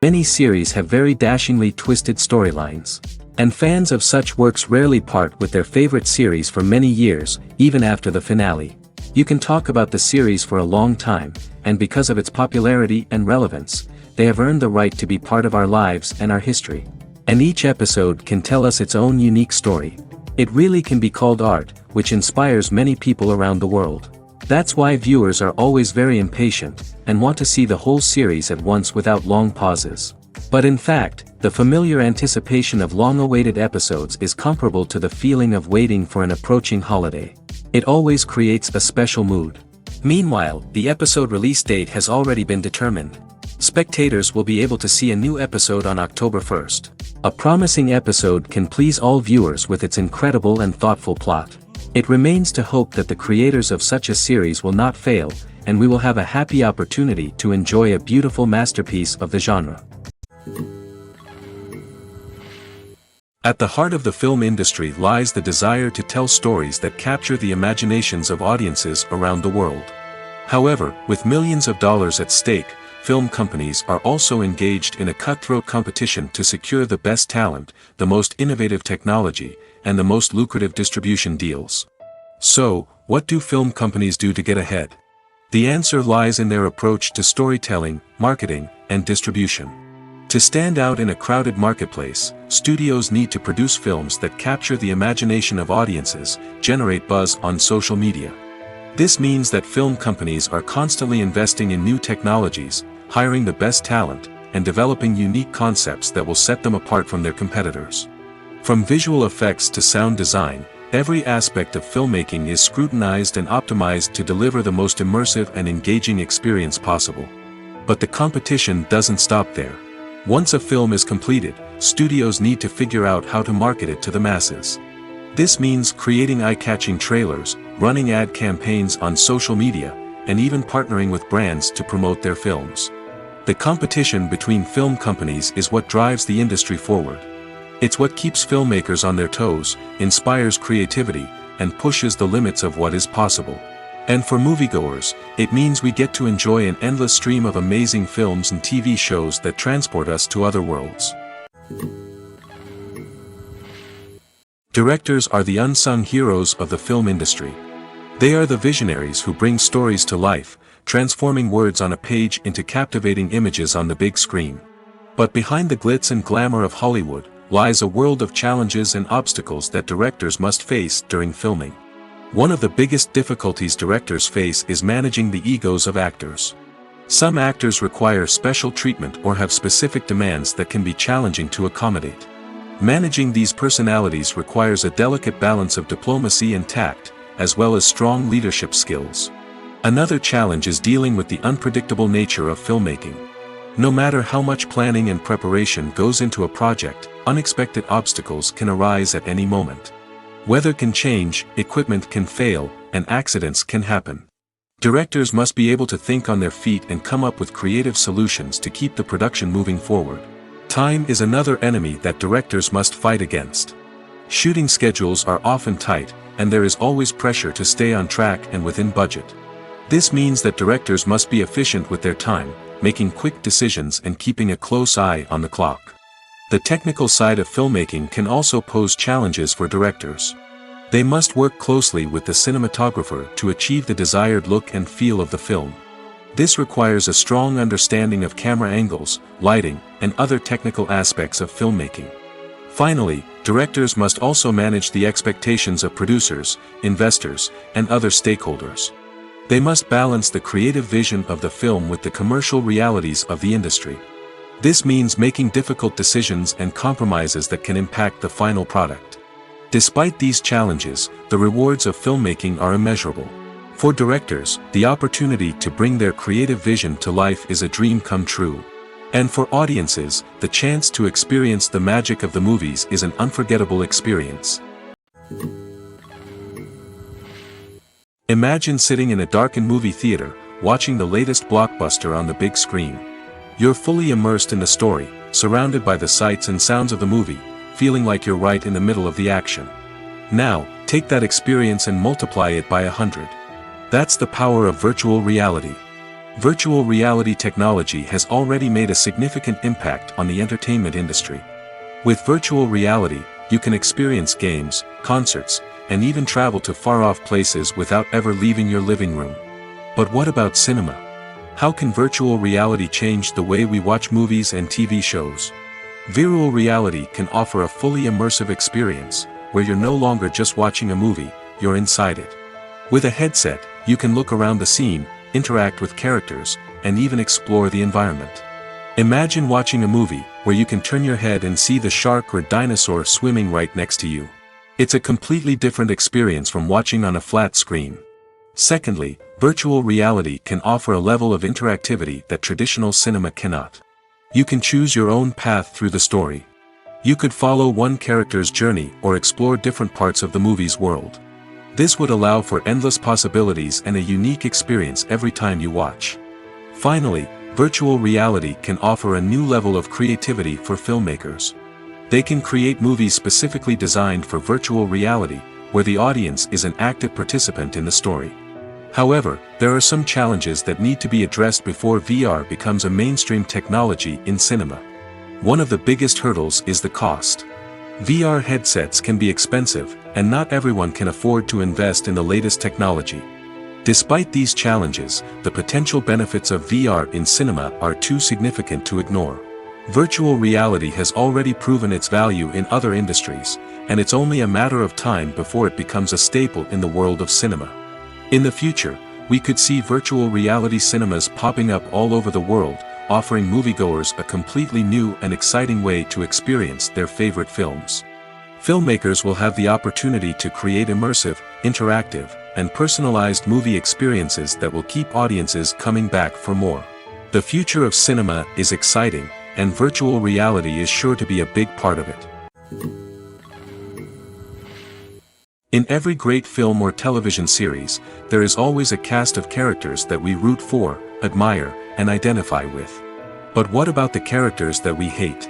Many series have very dashingly twisted storylines. And fans of such works rarely part with their favorite series for many years, even after the finale. You can talk about the series for a long time, and because of its popularity and relevance, they have earned the right to be part of our lives and our history. And each episode can tell us its own unique story. It really can be called art, which inspires many people around the world. That's why viewers are always very impatient, and want to see the whole series at once without long pauses. But in fact, the familiar anticipation of long-awaited episodes is comparable to the feeling of waiting for an approaching holiday. It always creates a special mood. Meanwhile, the episode release date has already been determined. Spectators will be able to see a new episode on October 1st. A promising episode can please all viewers with its incredible and thoughtful plot. It remains to hope that the creators of such a series will not fail, and we will have a happy opportunity to enjoy a beautiful masterpiece of the genre. At the heart of the film industry lies the desire to tell stories that capture the imaginations of audiences around the world. However, with millions of dollars at stake, film companies are also engaged in a cutthroat competition to secure the best talent, the most innovative technology, and the most lucrative distribution deals. So, what do film companies do to get ahead? The answer lies in their approach to storytelling, marketing, and distribution. To stand out in a crowded marketplace, studios need to produce films that capture the imagination of audiences, generate buzz on social media. This means that film companies are constantly investing in new technologies, hiring the best talent, and developing unique concepts that will set them apart from their competitors. From visual effects to sound design, every aspect of filmmaking is scrutinized and optimized to deliver the most immersive and engaging experience possible. But the competition doesn't stop there. Once a film is completed, studios need to figure out how to market it to the masses. This means creating eye-catching trailers, running ad campaigns on social media, and even partnering with brands to promote their films. The competition between film companies is what drives the industry forward. It's what keeps filmmakers on their toes, inspires creativity, and pushes the limits of what is possible. And for moviegoers, it means we get to enjoy an endless stream of amazing films and TV shows that transport us to other worlds. Directors are the unsung heroes of the film industry. They are the visionaries who bring stories to life, transforming words on a page into captivating images on the big screen. But behind the glitz and glamour of Hollywood, lies a world of challenges and obstacles that directors must face during filming. One of the biggest difficulties directors face is managing the egos of actors. Some actors require special treatment or have specific demands that can be challenging to accommodate. Managing these personalities requires a delicate balance of diplomacy and tact, as well as strong leadership skills. Another challenge is dealing with the unpredictable nature of filmmaking. No matter how much planning and preparation goes into a project, unexpected obstacles can arise at any moment. Weather can change, equipment can fail, and accidents can happen. Directors must be able to think on their feet and come up with creative solutions to keep the production moving forward. Time is another enemy that directors must fight against. Shooting schedules are often tight, and there is always pressure to stay on track and within budget. This means that directors must be efficient with their time, making quick decisions and keeping a close eye on the clock. The technical side of filmmaking can also pose challenges for directors. They must work closely with the cinematographer to achieve the desired look and feel of the film. This requires a strong understanding of camera angles, lighting, and other technical aspects of filmmaking. Finally, directors must also manage the expectations of producers, investors, and other stakeholders. They must balance the creative vision of the film with the commercial realities of the industry. This means making difficult decisions and compromises that can impact the final product. Despite these challenges, the rewards of filmmaking are immeasurable. For directors, the opportunity to bring their creative vision to life is a dream come true. And for audiences, the chance to experience the magic of the movies is an unforgettable experience. Imagine sitting in a darkened movie theater, watching the latest blockbuster on the big screen. You're fully immersed in the story, surrounded by the sights and sounds of the movie, feeling like you're right in the middle of the action. Now, take that experience and multiply it by 100. That's the power of virtual reality. Virtual reality technology has already made a significant impact on the entertainment industry. With virtual reality, you can experience games, concerts, and even travel to far-off places without ever leaving your living room. But what about cinema? How can virtual reality change the way we watch movies and TV shows? Virtual reality can offer a fully immersive experience, where you're no longer just watching a movie, you're inside it. With a headset, you can look around the scene, interact with characters, and even explore the environment. Imagine watching a movie where you can turn your head and see the shark or dinosaur swimming right next to you. It's a completely different experience from watching on a flat screen. Secondly, virtual reality can offer a level of interactivity that traditional cinema cannot. You can choose your own path through the story. You could follow one character's journey or explore different parts of the movie's world. This would allow for endless possibilities and a unique experience every time you watch. Finally, virtual reality can offer a new level of creativity for filmmakers. They can create movies specifically designed for virtual reality, where the audience is an active participant in the story. However, there are some challenges that need to be addressed before VR becomes a mainstream technology in cinema. One of the biggest hurdles is the cost. VR headsets can be expensive, and not everyone can afford to invest in the latest technology. Despite these challenges, the potential benefits of VR in cinema are too significant to ignore. Virtual reality has already proven its value in other industries, and it's only a matter of time before it becomes a staple in the world of cinema. In the future, we could see virtual reality cinemas popping up all over the world, offering moviegoers a completely new and exciting way to experience their favorite films. Filmmakers will have the opportunity to create immersive, interactive, and personalized movie experiences that will keep audiences coming back for more. The future of cinema is exciting, and virtual reality is sure to be a big part of it. In every great film or television series, there is always a cast of characters that we root for, admire, and identify with. But what about the characters that we hate?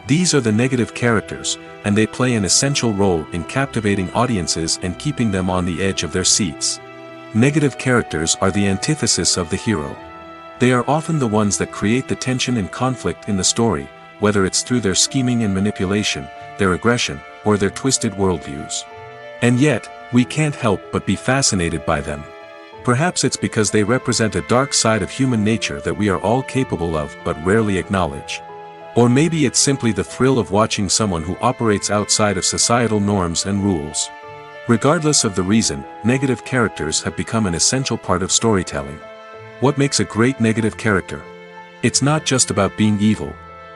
These are the negative characters, and they play an essential role in captivating audiences and keeping them on the edge of their seats. Negative characters are the antithesis of the hero. They are often the ones that create the tension and conflict in the story, whether it's through their scheming and manipulation, their aggression, or their twisted worldviews. And yet, we can't help but be fascinated by them. Perhaps it's because they represent a dark side of human nature that we are all capable of but rarely acknowledge. Or maybe it's simply the thrill of watching someone who operates outside of societal norms and rules. Regardless of the reason, negative characters have become an essential part of storytelling. What makes a great negative character? It's not just about being evil.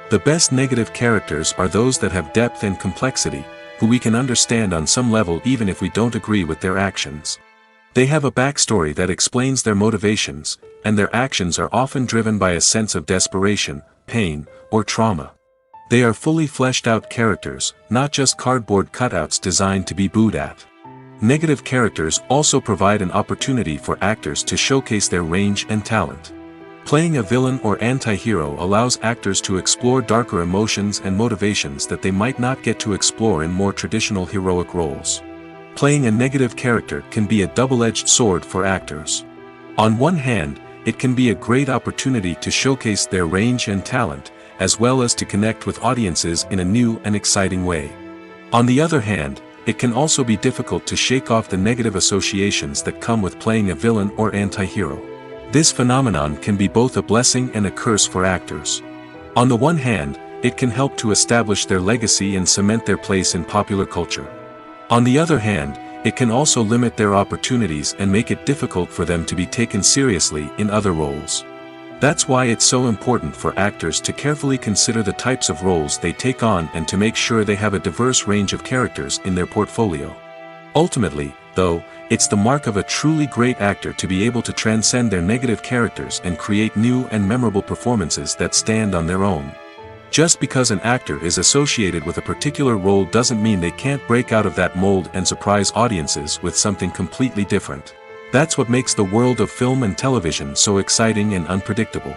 The best negative characters are those that have depth and complexity, who we can understand on some level even if we don't agree with their actions. They have a backstory that explains their motivations, and their actions are often driven by a sense of desperation, pain, or trauma. They are fully fleshed out characters, not just cardboard cutouts designed to be booed at. Negative characters also provide an opportunity for actors to showcase their range and talent. Playing a villain or anti-hero allows actors to explore darker emotions and motivations that they might not get to explore in more traditional heroic roles. Playing a negative character can be a double-edged sword for actors. On one hand, it can be a great opportunity to showcase their range and talent, as well as to connect with audiences in a new and exciting way. On the other hand, it can also be difficult to shake off the negative associations that come with playing a villain or anti-hero. This phenomenon can be both a blessing and a curse for actors. On the one hand, it can help to establish their legacy and cement their place in popular culture. On the other hand, it can also limit their opportunities and make it difficult for them to be taken seriously in other roles. That's why it's so important for actors to carefully consider the types of roles they take on and to make sure they have a diverse range of characters in their portfolio. Ultimately, though, it's the mark of a truly great actor to be able to transcend their negative characters and create new and memorable performances that stand on their own. Just because an actor is associated with a particular role doesn't mean they can't break out of that mold and surprise audiences with something completely different. That's what makes the world of film and television so exciting and unpredictable.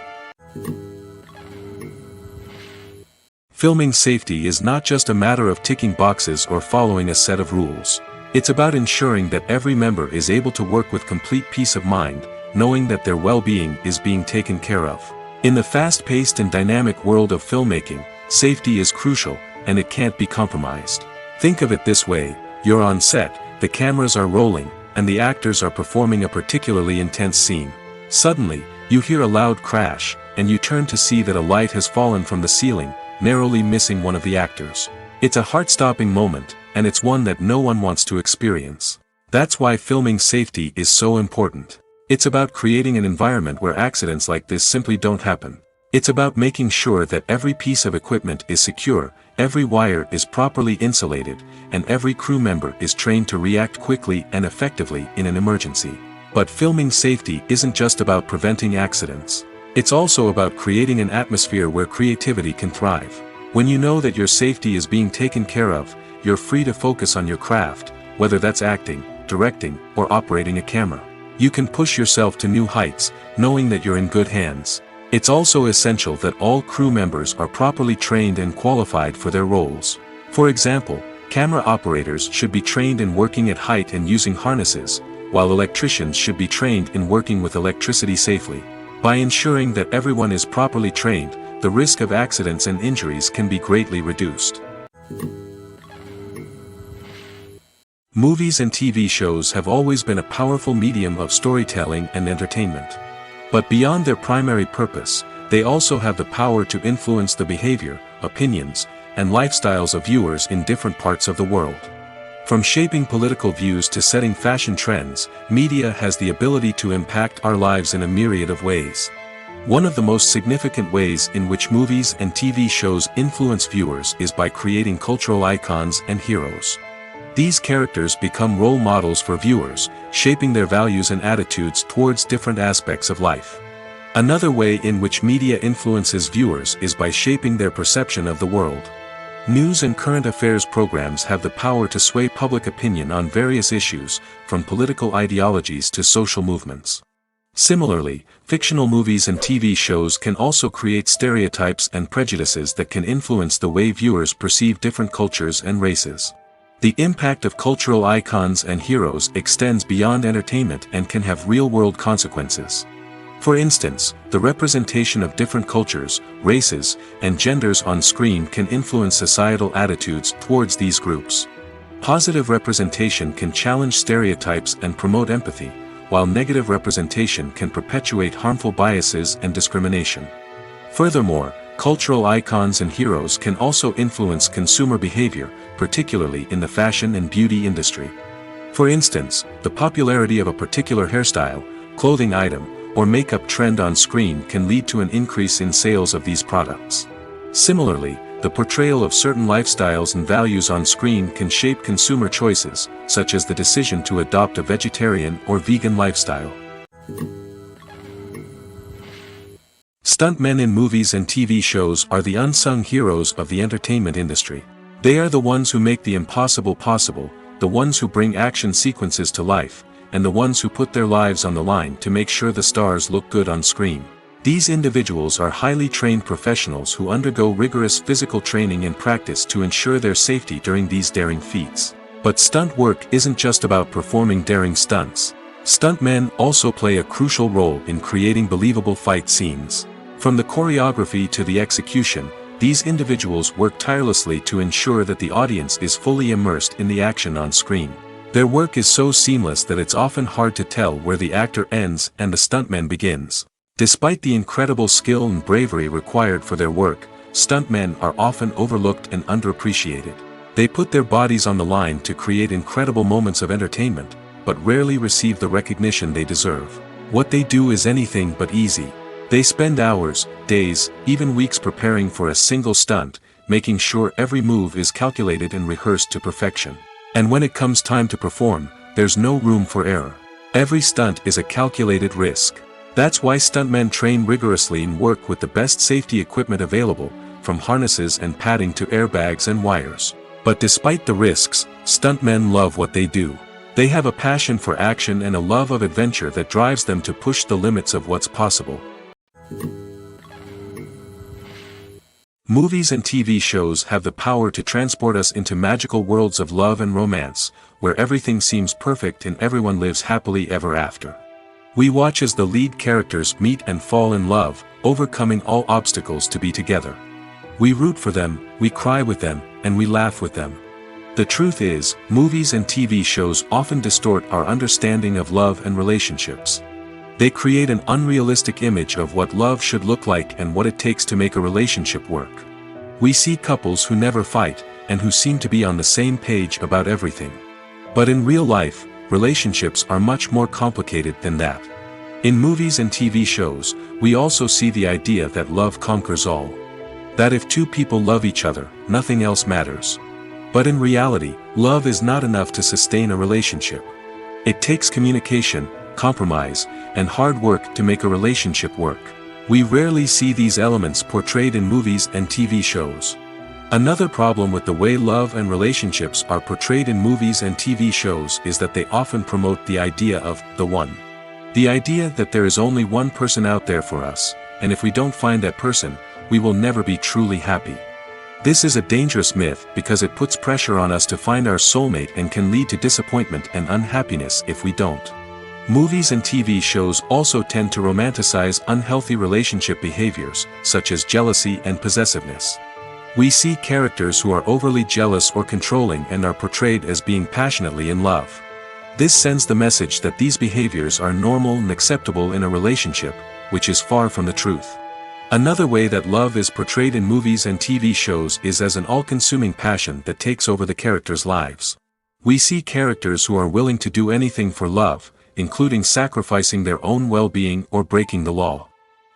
Filming safety is not just a matter of ticking boxes or following a set of rules. It's about ensuring that every member is able to work with complete peace of mind, knowing that their well-being is being taken care of. In the fast-paced and dynamic world of filmmaking, safety is crucial, and it can't be compromised. Think of it this way: you're on set, the cameras are rolling, and the actors are performing a particularly intense scene. Suddenly, you hear a loud crash, and you turn to see that a light has fallen from the ceiling, narrowly missing one of the actors. It's a heart-stopping moment, and it's one that no one wants to experience. That's why filming safety is so important. It's about creating an environment where accidents like this simply don't happen. It's about making sure that every piece of equipment is secure, every wire is properly insulated, and every crew member is trained to react quickly and effectively in an emergency. But filming safety isn't just about preventing accidents. It's also about creating an atmosphere where creativity can thrive. When you know that your safety is being taken care of, you're free to focus on your craft, whether that's acting, directing, or operating a camera. You can push yourself to new heights, knowing that you're in good hands. It's also essential that all crew members are properly trained and qualified for their roles. For example, camera operators should be trained in working at height and using harnesses, while electricians should be trained in working with electricity safely. By ensuring that everyone is properly trained, the risk of accidents and injuries can be greatly reduced. Movies and TV shows have always been a powerful medium of storytelling and entertainment. But beyond their primary purpose, they also have the power to influence the behavior, opinions, and lifestyles of viewers in different parts of the world. From shaping political views to setting fashion trends, media has the ability to impact our lives in a myriad of ways. One of the most significant ways in which movies and TV shows influence viewers is by creating cultural icons and heroes. These characters become role models for viewers, shaping their values and attitudes towards different aspects of life. Another way in which media influences viewers is by shaping their perception of the world. News and current affairs programs have the power to sway public opinion on various issues, from political ideologies to social movements. Similarly, fictional movies and TV shows can also create stereotypes and prejudices that can influence the way viewers perceive different cultures and races. The impact of cultural icons and heroes extends beyond entertainment and can have real-world consequences. For instance, the representation of different cultures, races, and genders on screen can influence societal attitudes towards these groups. Positive representation can challenge stereotypes and promote empathy, while negative representation can perpetuate harmful biases and discrimination. Furthermore, cultural icons and heroes can also influence consumer behavior, particularly in the fashion and beauty industry. For instance, the popularity of a particular hairstyle, clothing item, or makeup trend on screen can lead to an increase in sales of these products. Similarly, the portrayal of certain lifestyles and values on screen can shape consumer choices, such as the decision to adopt a vegetarian or vegan lifestyle. Stuntmen in movies and TV shows are the unsung heroes of the entertainment industry. They are the ones who make the impossible possible, the ones who bring action sequences to life, and the ones who put their lives on the line to make sure the stars look good on screen. These individuals are highly trained professionals who undergo rigorous physical training and practice to ensure their safety during these daring feats. But stunt work isn't just about performing daring stunts. Stuntmen also play a crucial role in creating believable fight scenes. From the choreography to the execution, these individuals work tirelessly to ensure that the audience is fully immersed in the action on screen. Their work is so seamless that it's often hard to tell where the actor ends and the stuntman begins. Despite the incredible skill and bravery required for their work, stuntmen are often overlooked and underappreciated. They put their bodies on the line to create incredible moments of entertainment, but rarely receive the recognition they deserve. What they do is anything but easy. They spend hours, days, even weeks preparing for a single stunt, making sure every move is calculated and rehearsed to perfection. And when it comes time to perform, there's no room for error. Every stunt is a calculated risk. That's why stuntmen train rigorously and work with the best safety equipment available, from harnesses and padding to airbags and wires. But despite the risks, stuntmen love what they do. They have a passion for action and a love of adventure that drives them to push the limits of what's possible. Movies and TV shows have the power to transport us into magical worlds of love and romance, where everything seems perfect and everyone lives happily ever after. We watch as the lead characters meet and fall in love, overcoming all obstacles to be together. We root for them, we cry with them, and we laugh with them. The truth is, movies and TV shows often distort our understanding of love and relationships. They create an unrealistic image of what love should look like and what it takes to make a relationship work. We see couples who never fight, and who seem to be on the same page about everything. But in real life, relationships are much more complicated than that. In movies and TV shows, we also see the idea that love conquers all. That if two people love each other, nothing else matters. But in reality, love is not enough to sustain a relationship. It takes communication, compromise, and hard work to make a relationship work. We rarely see these elements portrayed in movies and TV shows. Another problem with the way love and relationships are portrayed in movies and TV shows is that they often promote the idea of the one. The idea that there is only one person out there for us, and if we don't find that person, we will never be truly happy. This is a dangerous myth because it puts pressure on us to find our soulmate and can lead to disappointment and unhappiness if we don't. Movies and TV shows also tend to romanticize unhealthy relationship behaviors, such as jealousy and possessiveness. We see characters who are overly jealous or controlling and are portrayed as being passionately in love. This sends the message that these behaviors are normal and acceptable in a relationship, which is far from the truth. Another way that love is portrayed in movies and TV shows is as an all-consuming passion that takes over the characters' lives. We see characters who are willing to do anything for love, including sacrificing their own well-being or breaking the law.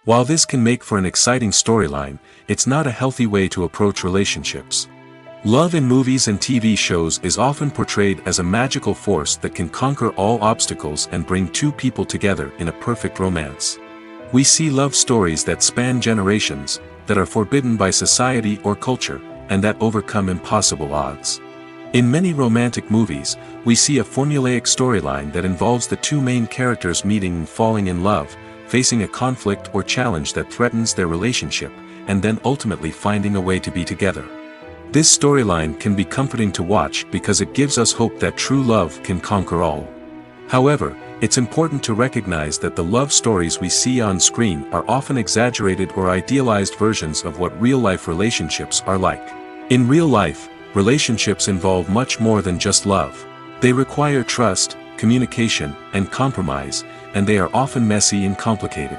While this can make for an exciting storyline, it's not a healthy way to approach relationships. Love in movies and TV shows is often portrayed as a magical force that can conquer all obstacles and bring two people together in a perfect romance. We see love stories that span generations, that are forbidden by society or culture, and that overcome impossible odds. In many romantic movies, we see a formulaic storyline that involves the two main characters meeting and falling in love, facing a conflict or challenge that threatens their relationship, and then ultimately finding a way to be together. This storyline can be comforting to watch because it gives us hope that true love can conquer all. However, it's important to recognize that the love stories we see on screen are often exaggerated or idealized versions of what real-life relationships are like. In real life, relationships involve much more than just love. They require trust, communication, and compromise, and they are often messy and complicated.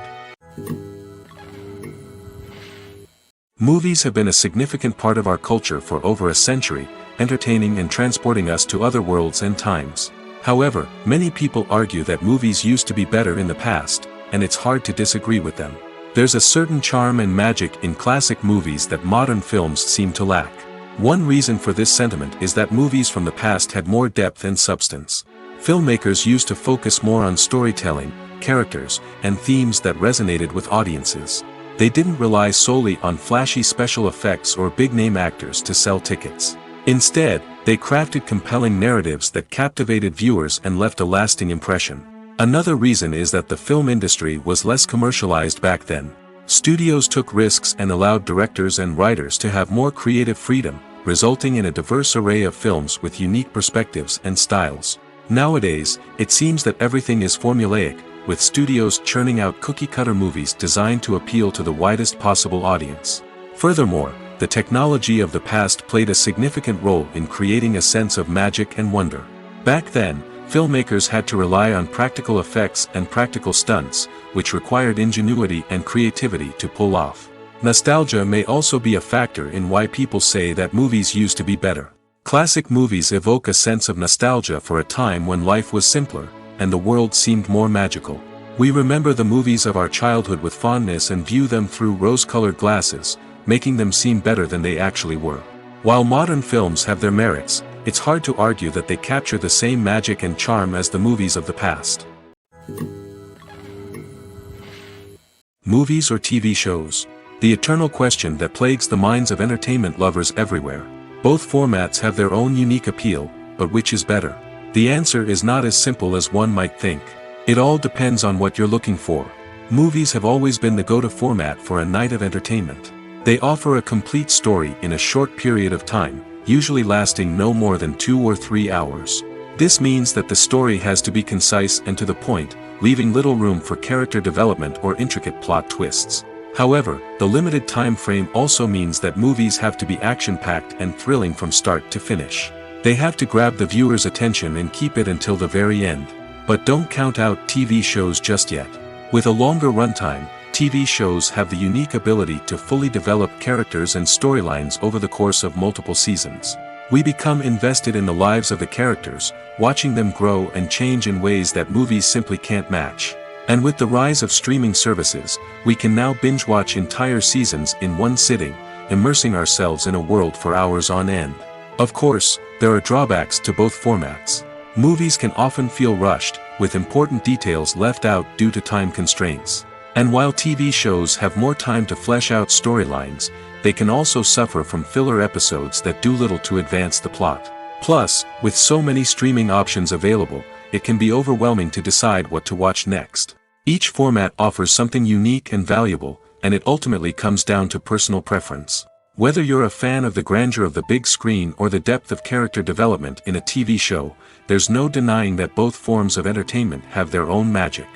Movies have been a significant part of our culture for over a century, entertaining and transporting us to other worlds and times. However, many people argue that movies used to be better in the past, and it's hard to disagree with them. There's a certain charm and magic in classic movies that modern films seem to lack. One reason for this sentiment is that movies from the past had more depth and substance. Filmmakers used to focus more on storytelling, characters, and themes that resonated with audiences. They didn't rely solely on flashy special effects or big-name actors to sell tickets. Instead, they crafted compelling narratives that captivated viewers and left a lasting impression. Another reason is that the film industry was less commercialized back then. Studios took risks and allowed directors and writers to have more creative freedom, resulting in a diverse array of films with unique perspectives and styles. Nowadays, it seems that everything is formulaic, with studios churning out cookie-cutter movies designed to appeal to the widest possible audience. Furthermore, the technology of the past played a significant role in creating a sense of magic and wonder. Back then, filmmakers had to rely on practical effects and practical stunts, which required ingenuity and creativity to pull off. Nostalgia may also be a factor in why people say that movies used to be better. Classic movies evoke a sense of nostalgia for a time when life was simpler, and the world seemed more magical. We remember the movies of our childhood with fondness and view them through rose-colored glasses, making them seem better than they actually were. While modern films have their merits, it's hard to argue that they capture the same magic and charm as the movies of the past. Movies or TV shows? The eternal question that plagues the minds of entertainment lovers everywhere. Both formats have their own unique appeal, but which is better? The answer is not as simple as one might think. It all depends on what you're looking for. Movies have always been the go-to format for a night of entertainment. They offer a complete story in a short period of time, usually lasting no more than 2 or 3 hours. This means that the story has to be concise and to the point, leaving little room for character development or intricate plot twists. However, the limited time frame also means that movies have to be action-packed and thrilling from start to finish. They have to grab the viewer's attention and keep it until the very end. But don't count out TV shows just yet. With a longer runtime, TV shows have the unique ability to fully develop characters and storylines over the course of multiple seasons. We become invested in the lives of the characters, watching them grow and change in ways that movies simply can't match. And with the rise of streaming services, we can now binge-watch entire seasons in one sitting, immersing ourselves in a world for hours on end. Of course, there are drawbacks to both formats. Movies can often feel rushed, with important details left out due to time constraints. And while TV shows have more time to flesh out storylines, they can also suffer from filler episodes that do little to advance the plot. Plus, with so many streaming options available, it can be overwhelming to decide what to watch next. Each format offers something unique and valuable, and it ultimately comes down to personal preference. Whether you're a fan of the grandeur of the big screen or the depth of character development in a TV show, there's no denying that both forms of entertainment have their own magic.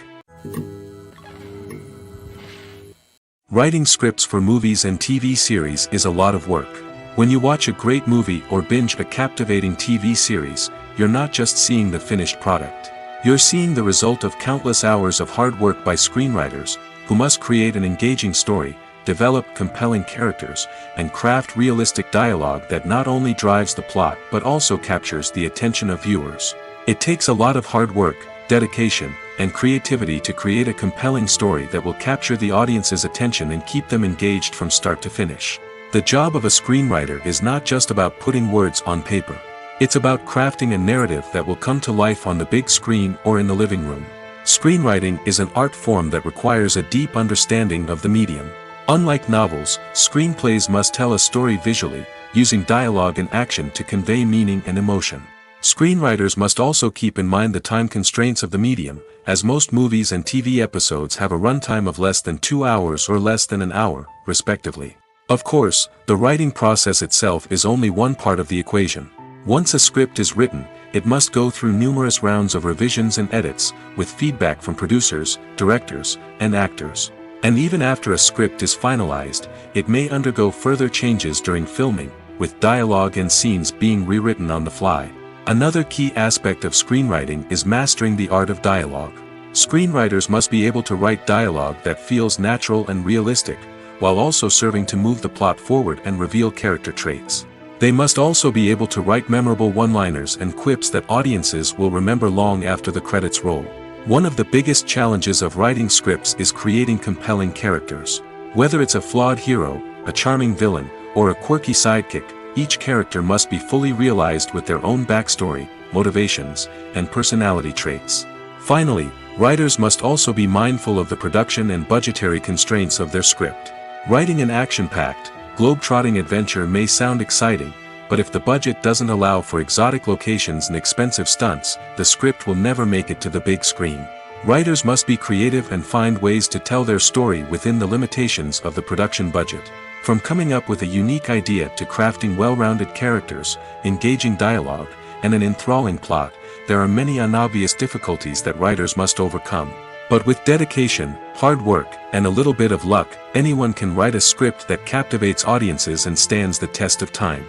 Writing scripts for movies and TV series is a lot of work. When you watch a great movie or binge a captivating TV series, you're not just seeing the finished product. You're seeing the result of countless hours of hard work by screenwriters, who must create an engaging story, develop compelling characters, and craft realistic dialogue that not only drives the plot but also captures the attention of viewers. It takes a lot of hard work, dedication, and creativity to create a compelling story that will capture the audience's attention and keep them engaged from start to finish. The job of a screenwriter is not just about putting words on paper. It's about crafting a narrative that will come to life on the big screen or in the living room. Screenwriting is an art form that requires a deep understanding of the medium. Unlike novels, screenplays must tell a story visually, using dialogue and action to convey meaning and emotion. Screenwriters must also keep in mind the time constraints of the medium, as most movies and TV episodes have a runtime of less than 2 hours or less than an hour, respectively. Of course, the writing process itself is only one part of the equation. Once a script is written, it must go through numerous rounds of revisions and edits, with feedback from producers, directors, and actors. And even after a script is finalized, it may undergo further changes during filming, with dialogue and scenes being rewritten on the fly. Another key aspect of screenwriting is mastering the art of dialogue. Screenwriters must be able to write dialogue that feels natural and realistic, while also serving to move the plot forward and reveal character traits. They must also be able to write memorable one-liners and quips that audiences will remember long after the credits roll. One of the biggest challenges of writing scripts is creating compelling characters. Whether it's a flawed hero, a charming villain, or a quirky sidekick, each character must be fully realized with their own backstory, motivations, and personality traits. Finally, writers must also be mindful of the production and budgetary constraints of their script. Writing an action-packed, globe-trotting adventure may sound exciting, but if the budget doesn't allow for exotic locations and expensive stunts, the script will never make it to the big screen. Writers must be creative and find ways to tell their story within the limitations of the production budget. From coming up with a unique idea to crafting well-rounded characters, engaging dialogue, and an enthralling plot, there are many unobvious difficulties that writers must overcome. But with dedication, hard work, and a little bit of luck, anyone can write a script that captivates audiences and stands the test of time.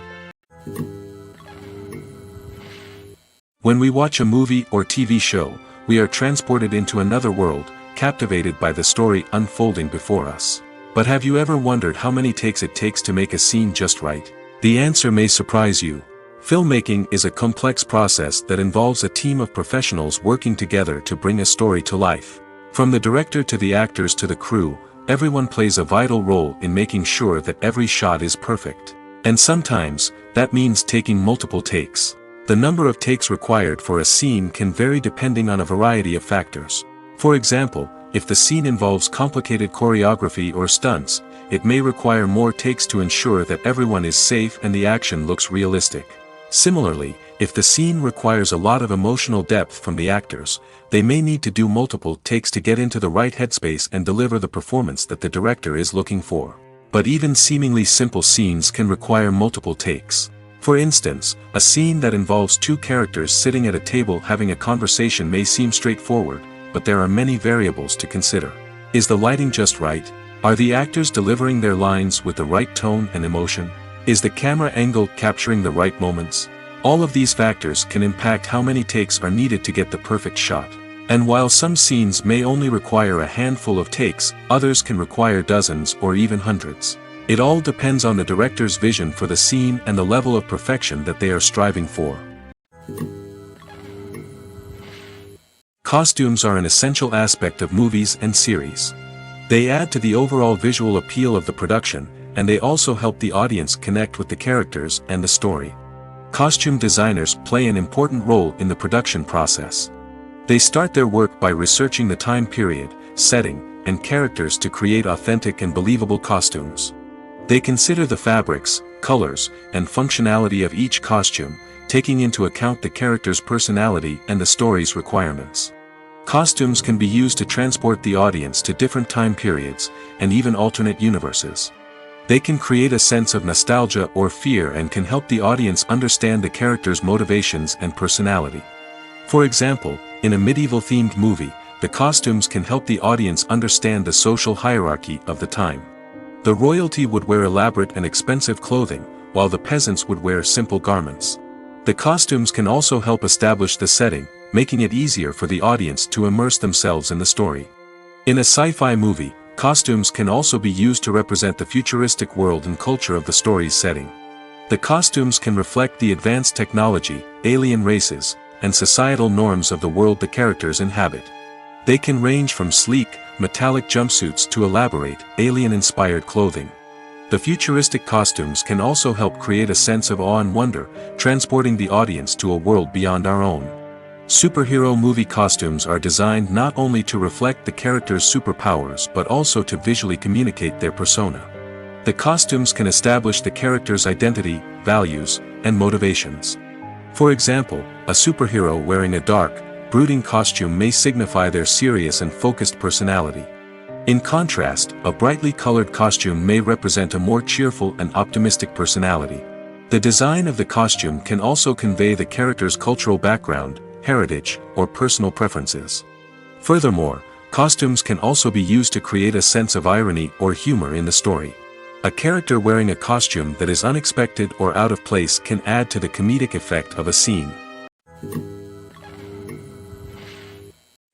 When we watch a movie or TV show, we are transported into another world, captivated by the story unfolding before us. But have you ever wondered how many takes it takes to make a scene just right? The answer may surprise you. Filmmaking is a complex process that involves a team of professionals working together to bring a story to life. From the director to the actors to the crew, everyone plays a vital role in making sure that every shot is perfect. And sometimes, that means taking multiple takes. The number of takes required for a scene can vary depending on a variety of factors. For example, if the scene involves complicated choreography or stunts, it may require more takes to ensure that everyone is safe and the action looks realistic. Similarly, if the scene requires a lot of emotional depth from the actors, they may need to do multiple takes to get into the right headspace and deliver the performance that the director is looking for. But even seemingly simple scenes can require multiple takes. For instance, a scene that involves two characters sitting at a table having a conversation may seem straightforward, but there are many variables to consider. Is the lighting just right? Are the actors delivering their lines with the right tone and emotion? Is the camera angle capturing the right moments? All of these factors can impact how many takes are needed to get the perfect shot. And while some scenes may only require a handful of takes, others can require dozens or even hundreds. It all depends on the director's vision for the scene and the level of perfection that they are striving for. Costumes are an essential aspect of movies and series. They add to the overall visual appeal of the production, and they also help the audience connect with the characters and the story. Costume designers play an important role in the production process. They start their work by researching the time period, setting, and characters to create authentic and believable costumes. They consider the fabrics, colors, and functionality of each costume, taking into account the character's personality and the story's requirements. Costumes can be used to transport the audience to different time periods, and even alternate universes. They can create a sense of nostalgia or fear and can help the audience understand the character's motivations and personality. For example, in a medieval-themed movie, the costumes can help the audience understand the social hierarchy of the time. The royalty would wear elaborate and expensive clothing, while the peasants would wear simple garments. The costumes can also help establish the setting, making it easier for the audience to immerse themselves in the story. In a sci-fi movie, costumes can also be used to represent the futuristic world and culture of the story's setting. The costumes can reflect the advanced technology, alien races, and societal norms of the world the characters inhabit. They can range from sleek, metallic jumpsuits to elaborate, alien-inspired clothing. The futuristic costumes can also help create a sense of awe and wonder, transporting the audience to a world beyond our own. Superhero movie costumes are designed not only to reflect the character's superpowers but also to visually communicate their persona. The costumes can establish the character's identity, values, and motivations. For example, a superhero wearing a dark, brooding costume may signify their serious and focused personality. In contrast, a brightly colored costume may represent a more cheerful and optimistic personality. The design of the costume can also convey the character's cultural background, heritage, or personal preferences. Furthermore, costumes can also be used to create a sense of irony or humor in the story. A character wearing a costume that is unexpected or out of place can add to the comedic effect of a scene.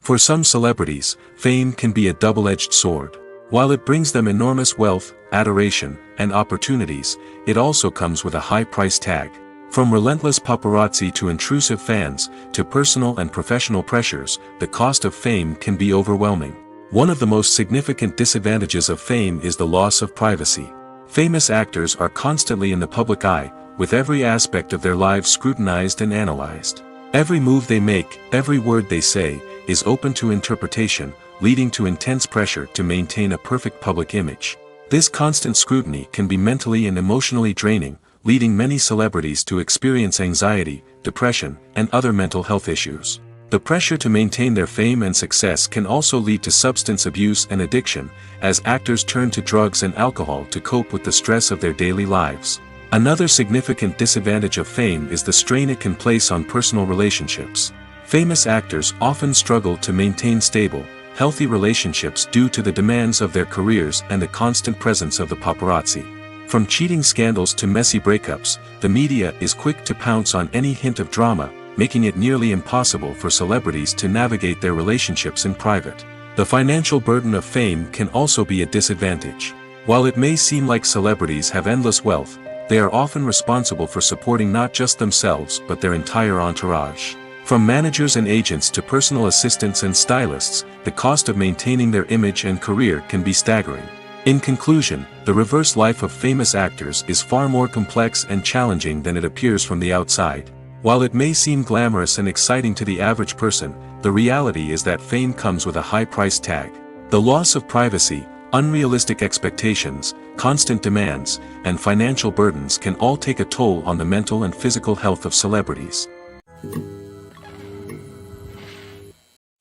For some celebrities, fame can be a double-edged sword. While it brings them enormous wealth, adoration, and opportunities, it also comes with a high price tag. From relentless paparazzi to intrusive fans, to personal and professional pressures, the cost of fame can be overwhelming. One of the most significant disadvantages of fame is the loss of privacy. Famous actors are constantly in the public eye, with every aspect of their lives scrutinized and analyzed. Every move they make, every word they say, is open to interpretation, leading to intense pressure to maintain a perfect public image. This constant scrutiny can be mentally and emotionally draining, leading many celebrities to experience anxiety, depression, and other mental health issues. The pressure to maintain their fame and success can also lead to substance abuse and addiction, as actors turn to drugs and alcohol to cope with the stress of their daily lives. Another significant disadvantage of fame is the strain it can place on personal relationships. Famous actors often struggle to maintain stable, healthy relationships due to the demands of their careers and the constant presence of the paparazzi. From cheating scandals to messy breakups, the media is quick to pounce on any hint of drama, making it nearly impossible for celebrities to navigate their relationships in private. The financial burden of fame can also be a disadvantage. While it may seem like celebrities have endless wealth, they are often responsible for supporting not just themselves but their entire entourage. From managers and agents to personal assistants and stylists, the cost of maintaining their image and career can be staggering. In conclusion, the reverse life of famous actors is far more complex and challenging than it appears from the outside. While it may seem glamorous and exciting to the average person, the reality is that fame comes with a high price tag. The loss of privacy, unrealistic expectations, constant demands, and financial burdens can all take a toll on the mental and physical health of celebrities.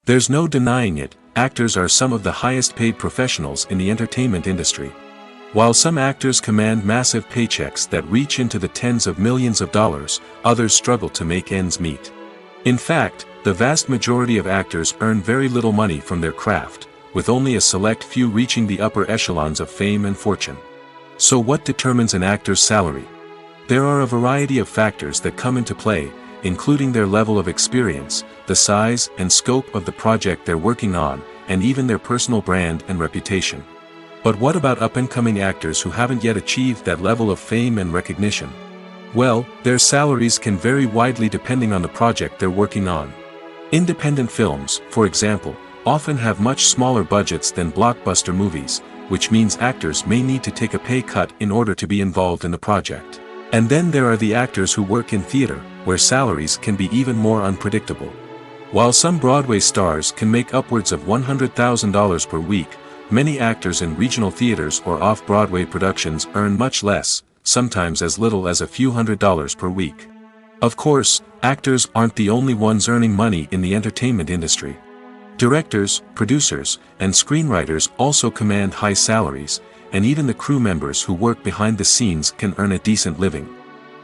There's no denying it, actors are some of the highest paid professionals in the entertainment industry. While some actors command massive paychecks that reach into the tens of millions of dollars, others struggle to make ends meet. In fact, the vast majority of actors earn very little money from their craft, with only a select few reaching the upper echelons of fame and fortune. So what determines an actor's salary? There are a variety of factors that come into play, including their level of experience, the size and scope of the project they're working on, and even their personal brand and reputation. But what about up-and-coming actors who haven't yet achieved that level of fame and recognition? Well, their salaries can vary widely depending on the project they're working on. Independent films, for example, often have much smaller budgets than blockbuster movies, which means actors may need to take a pay cut in order to be involved in the project. And then there are the actors who work in theater, where salaries can be even more unpredictable. While some Broadway stars can make upwards of $100,000 per week, many actors in regional theaters or off-Broadway productions earn much less, sometimes as little as a few $100s per week. Of course, actors aren't the only ones earning money in the entertainment industry. Directors, producers, and screenwriters also command high salaries, and even the crew members who work behind the scenes can earn a decent living.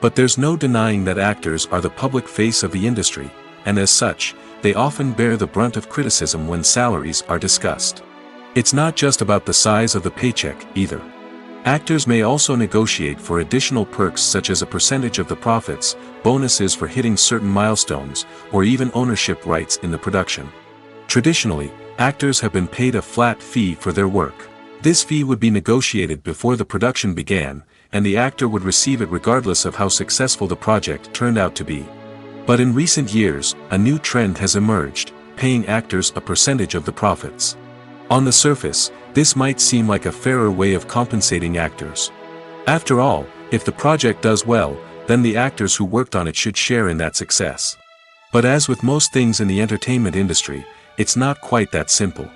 But there's no denying that actors are the public face of the industry, and as such, they often bear the brunt of criticism when salaries are discussed. It's not just about the size of the paycheck, either. Actors may also negotiate for additional perks such as a percentage of the profits, bonuses for hitting certain milestones, or even ownership rights in the production. Traditionally, actors have been paid a flat fee for their work. This fee would be negotiated before the production began, and the actor would receive it regardless of how successful the project turned out to be. But in recent years, a new trend has emerged, paying actors a percentage of the profits. On the surface, this might seem like a fairer way of compensating actors. After all, if the project does well, then the actors who worked on it should share in that success. But as with most things in the entertainment industry, it's not quite that simple.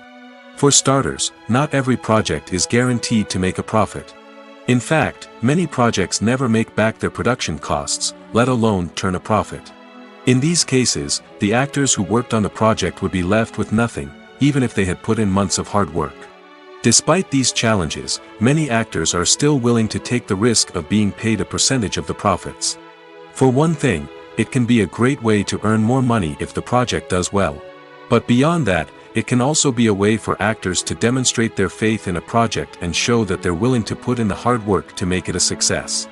For starters, not every project is guaranteed to make a profit. In fact, many projects never make back their production costs, let alone turn a profit. In these cases, the actors who worked on the project would be left with nothing, even if they had put in months of hard work. Despite these challenges, many actors are still willing to take the risk of being paid a percentage of the profits. For one thing, it can be a great way to earn more money if the project does well. But beyond that, it can also be a way for actors to demonstrate their faith in a project and show that they're willing to put in the hard work to make it a success.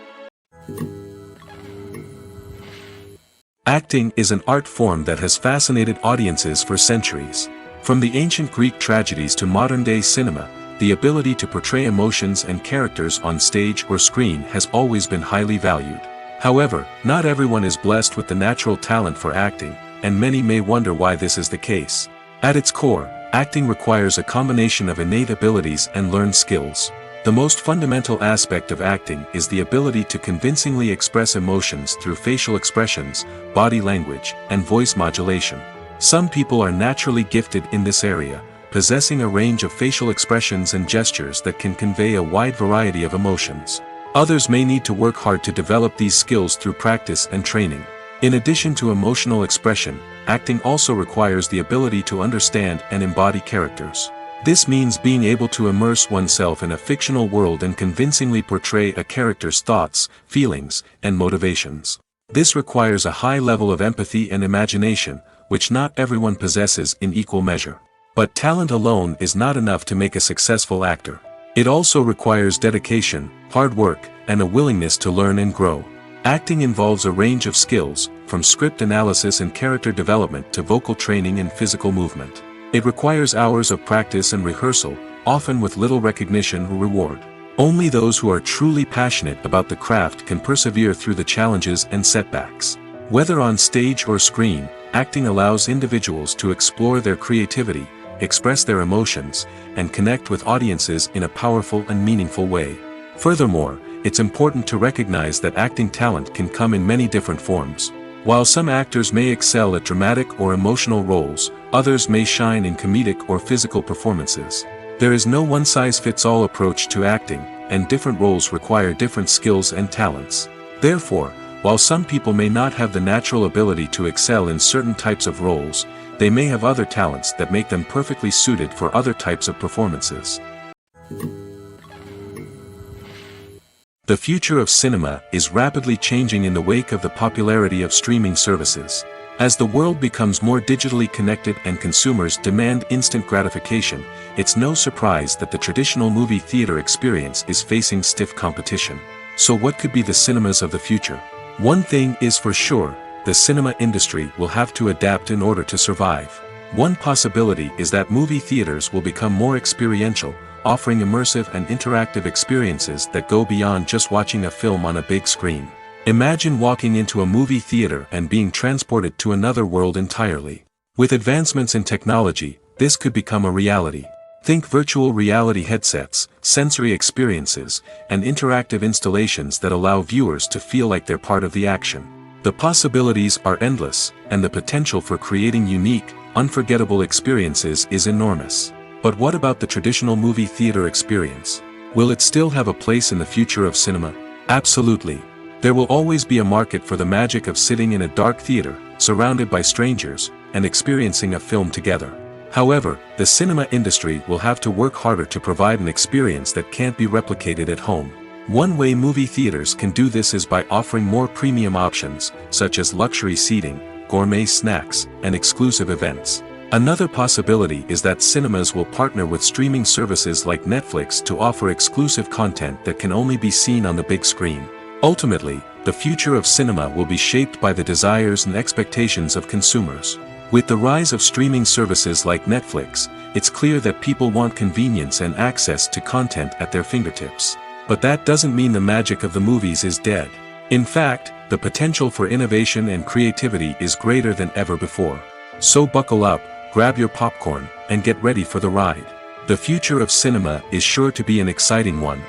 Acting is an art form that has fascinated audiences for centuries. From the ancient Greek tragedies to modern-day cinema, the ability to portray emotions and characters on stage or screen has always been highly valued. However, not everyone is blessed with the natural talent for acting, and many may wonder why this is the case. At its core, acting requires a combination of innate abilities and learned skills. The most fundamental aspect of acting is the ability to convincingly express emotions through facial expressions, body language, and voice modulation. Some people are naturally gifted in this area, possessing a range of facial expressions and gestures that can convey a wide variety of emotions. Others may need to work hard to develop these skills through practice and training. In addition to emotional expression, acting also requires the ability to understand and embody characters. This means being able to immerse oneself in a fictional world and convincingly portray a character's thoughts, feelings, and motivations. This requires a high level of empathy and imagination, which not everyone possesses in equal measure. But talent alone is not enough to make a successful actor. It also requires dedication, hard work, and a willingness to learn and grow. Acting involves a range of skills, from script analysis and character development to vocal training and physical movement. It requires hours of practice and rehearsal, often with little recognition or reward. Only those who are truly passionate about the craft can persevere through the challenges and setbacks. Whether on stage or screen, acting allows individuals to explore their creativity, express their emotions, and connect with audiences in a powerful and meaningful way. Furthermore, it's important to recognize that acting talent can come in many different forms. While some actors may excel at dramatic or emotional roles, others may shine in comedic or physical performances. There is no one-size-fits-all approach to acting, and different roles require different skills and talents. Therefore, while some people may not have the natural ability to excel in certain types of roles, they may have other talents that make them perfectly suited for other types of performances. The future of cinema is rapidly changing in the wake of the popularity of streaming services. As the world becomes more digitally connected and consumers demand instant gratification, it's no surprise that the traditional movie theater experience is facing stiff competition. So what could be the cinemas of the future? One thing is for sure, the cinema industry will have to adapt in order to survive. One possibility is that movie theaters will become more experiential, offering immersive and interactive experiences that go beyond just watching a film on a big screen. Imagine walking into a movie theater and being transported to another world entirely. With advancements in technology, this could become a reality. Think virtual reality headsets, sensory experiences, and interactive installations that allow viewers to feel like they're part of the action. The possibilities are endless, and the potential for creating unique, unforgettable experiences is enormous. But what about the traditional movie theater experience? Will it still have a place in the future of cinema? Absolutely. There will always be a market for the magic of sitting in a dark theater, surrounded by strangers, and experiencing a film together. However, the cinema industry will have to work harder to provide an experience that can't be replicated at home. One way movie theaters can do this is by offering more premium options, such as luxury seating, gourmet snacks, and exclusive events. Another possibility is that cinemas will partner with streaming services like Netflix to offer exclusive content that can only be seen on the big screen. Ultimately, the future of cinema will be shaped by the desires and expectations of consumers. With the rise of streaming services like Netflix, it's clear that people want convenience and access to content at their fingertips. But that doesn't mean the magic of the movies is dead. In fact, the potential for innovation and creativity is greater than ever before. So buckle up, grab your popcorn, and get ready for the ride. The future of cinema is sure to be an exciting one.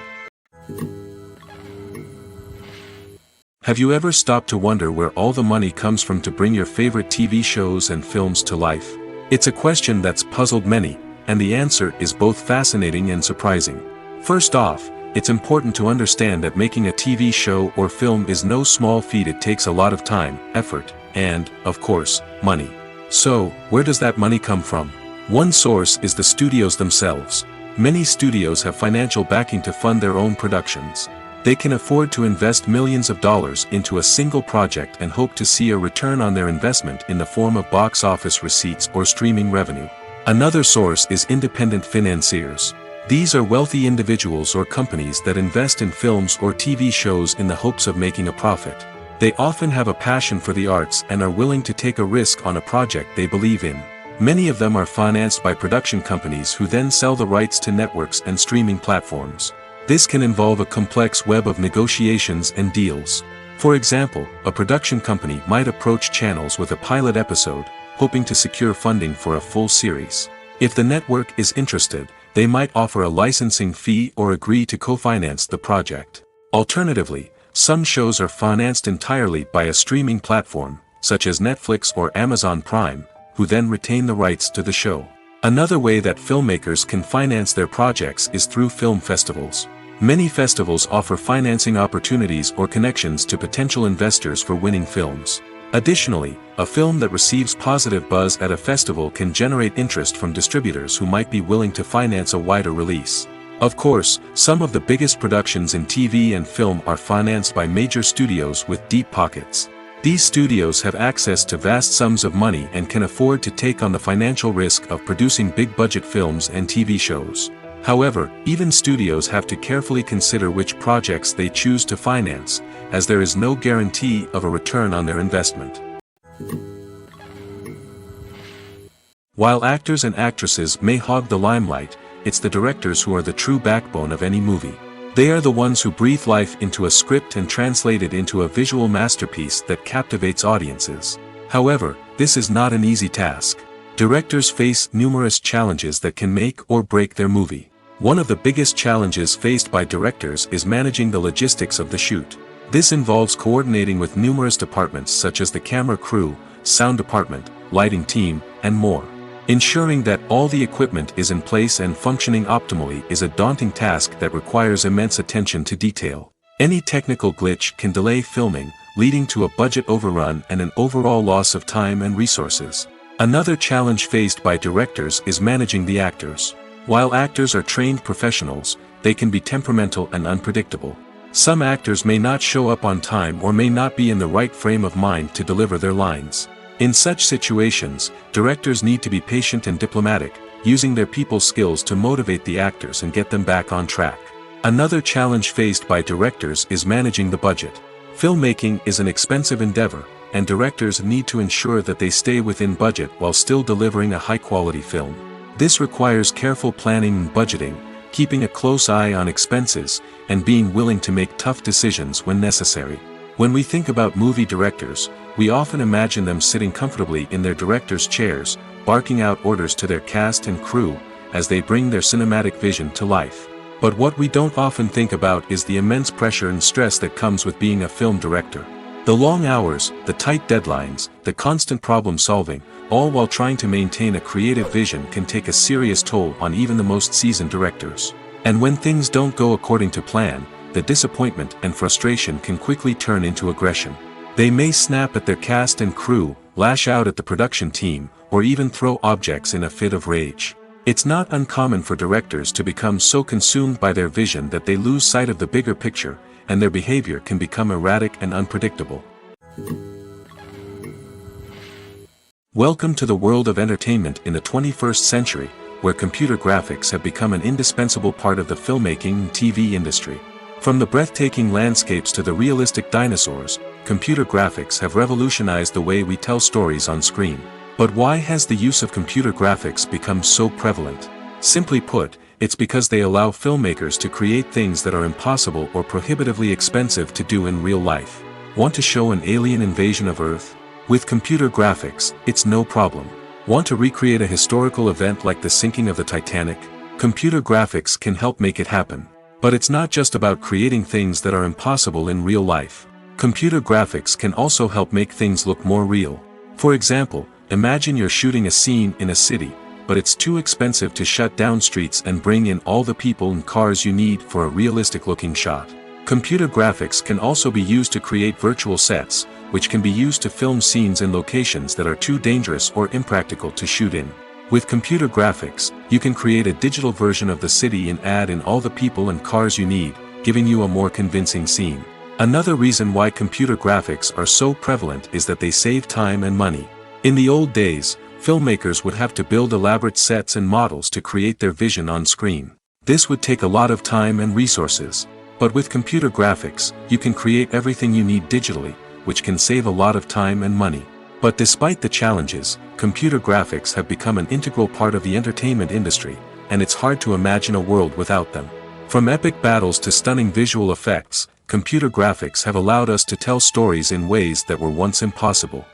Have you ever stopped to wonder where all the money comes from to bring your favorite TV shows and films to life? It's a question that's puzzled many, and the answer is both fascinating and surprising. First off, it's important to understand that making a TV show or film is no small feat. It takes a lot of time, effort, and, of course, money. So, where does that money come from? One source is the studios themselves. Many studios have financial backing to fund their own productions. They can afford to invest millions of dollars into a single project and hope to see a return on their investment in the form of box office receipts or streaming revenue. Another source is independent financiers. These are wealthy individuals or companies that invest in films or TV shows in the hopes of making a profit. They often have a passion for the arts and are willing to take a risk on a project they believe in. Many of them are financed by production companies who then sell the rights to networks and streaming platforms. This can involve a complex web of negotiations and deals. For example, a production company might approach channels with a pilot episode, hoping to secure funding for a full series. If the network is interested, they might offer a licensing fee or agree to co-finance the project. Alternatively, some shows are financed entirely by a streaming platform, such as Netflix or Amazon Prime, who then retain the rights to the show. Another way that filmmakers can finance their projects is through film festivals. Many festivals offer financing opportunities or connections to potential investors for winning films. Additionally, a film that receives positive buzz at a festival can generate interest from distributors who might be willing to finance a wider release. Of course, some of the biggest productions in TV and film are financed by major studios with deep pockets. These studios have access to vast sums of money and can afford to take on the financial risk of producing big-budget films and TV shows. However, even studios have to carefully consider which projects they choose to finance, as there is no guarantee of a return on their investment. While actors and actresses may hog the limelight, it's the directors who are the true backbone of any movie. They are the ones who breathe life into a script and translate it into a visual masterpiece that captivates audiences. However, this is not an easy task. Directors face numerous challenges that can make or break their movie. One of the biggest challenges faced by directors is managing the logistics of the shoot. This involves coordinating with numerous departments such as the camera crew, sound department, lighting team, and more. Ensuring that all the equipment is in place and functioning optimally is a daunting task that requires immense attention to detail. Any technical glitch can delay filming, leading to a budget overrun and an overall loss of time and resources. Another challenge faced by directors is managing the actors. While actors are trained professionals, they can be temperamental and unpredictable. Some actors may not show up on time or may not be in the right frame of mind to deliver their lines. In such situations, directors need to be patient and diplomatic, using their people skills to motivate the actors and get them back on track. Another challenge faced by directors is managing the budget. Filmmaking is an expensive endeavor, and directors need to ensure that they stay within budget while still delivering a high-quality film. This requires careful planning and budgeting, keeping a close eye on expenses, and being willing to make tough decisions when necessary. When we think about movie directors, we often imagine them sitting comfortably in their director's chairs, barking out orders to their cast and crew, as they bring their cinematic vision to life. But what we don't often think about is the immense pressure and stress that comes with being a film director. The long hours, the tight deadlines, the constant problem solving, all while trying to maintain a creative vision can take a serious toll on even the most seasoned directors. And when things don't go according to plan, the disappointment and frustration can quickly turn into aggression. They may snap at their cast and crew, lash out at the production team, or even throw objects in a fit of rage. It's not uncommon for directors to become so consumed by their vision that they lose sight of the bigger picture, and their behavior can become erratic and unpredictable. Welcome to the world of entertainment in the 21st century, where computer graphics have become an indispensable part of the filmmaking and TV industry. From the breathtaking landscapes to the realistic dinosaurs, computer graphics have revolutionized the way we tell stories on screen. But why has the use of computer graphics become so prevalent? Simply put, it's because they allow filmmakers to create things that are impossible or prohibitively expensive to do in real life. Want to show an alien invasion of Earth? With computer graphics, it's no problem. Want to recreate a historical event like the sinking of the Titanic? Computer graphics can help make it happen. But it's not just about creating things that are impossible in real life. Computer graphics can also help make things look more real. For example, imagine you're shooting a scene in a city, but it's too expensive to shut down streets and bring in all the people and cars you need for a realistic-looking shot. Computer graphics can also be used to create virtual sets, which can be used to film scenes in locations that are too dangerous or impractical to shoot in. With computer graphics, you can create a digital version of the city and add in all the people and cars you need, giving you a more convincing scene. Another reason why computer graphics are so prevalent is that they save time and money. In the old days, filmmakers would have to build elaborate sets and models to create their vision on screen. This would take a lot of time and resources. But with computer graphics, you can create everything you need digitally, which can save a lot of time and money. But despite the challenges, computer graphics have become an integral part of the entertainment industry, and it's hard to imagine a world without them. From epic battles to stunning visual effects, computer graphics have allowed us to tell stories in ways that were once impossible.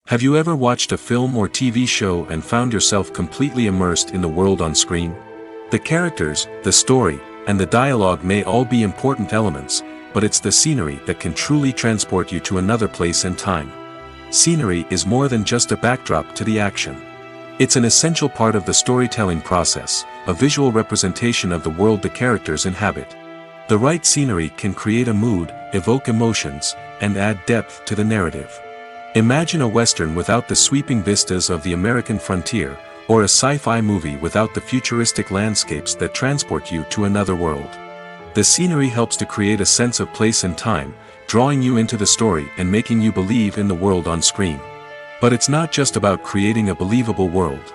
Have you ever watched a film or TV show and found yourself completely immersed in the world on screen? The characters, the story, and the dialogue may all be important elements, but it's the scenery that can truly transport you to another place and time. Scenery is more than just a backdrop to the action. It's an essential part of the storytelling process, a visual representation of the world the characters inhabit. The right scenery can create a mood, evoke emotions, and add depth to the narrative. Imagine a Western without the sweeping vistas of the American frontier, or a sci-fi movie without the futuristic landscapes that transport you to another world. The scenery helps to create a sense of place and time, drawing you into the story and making you believe in the world on screen. But it's not just about creating a believable world.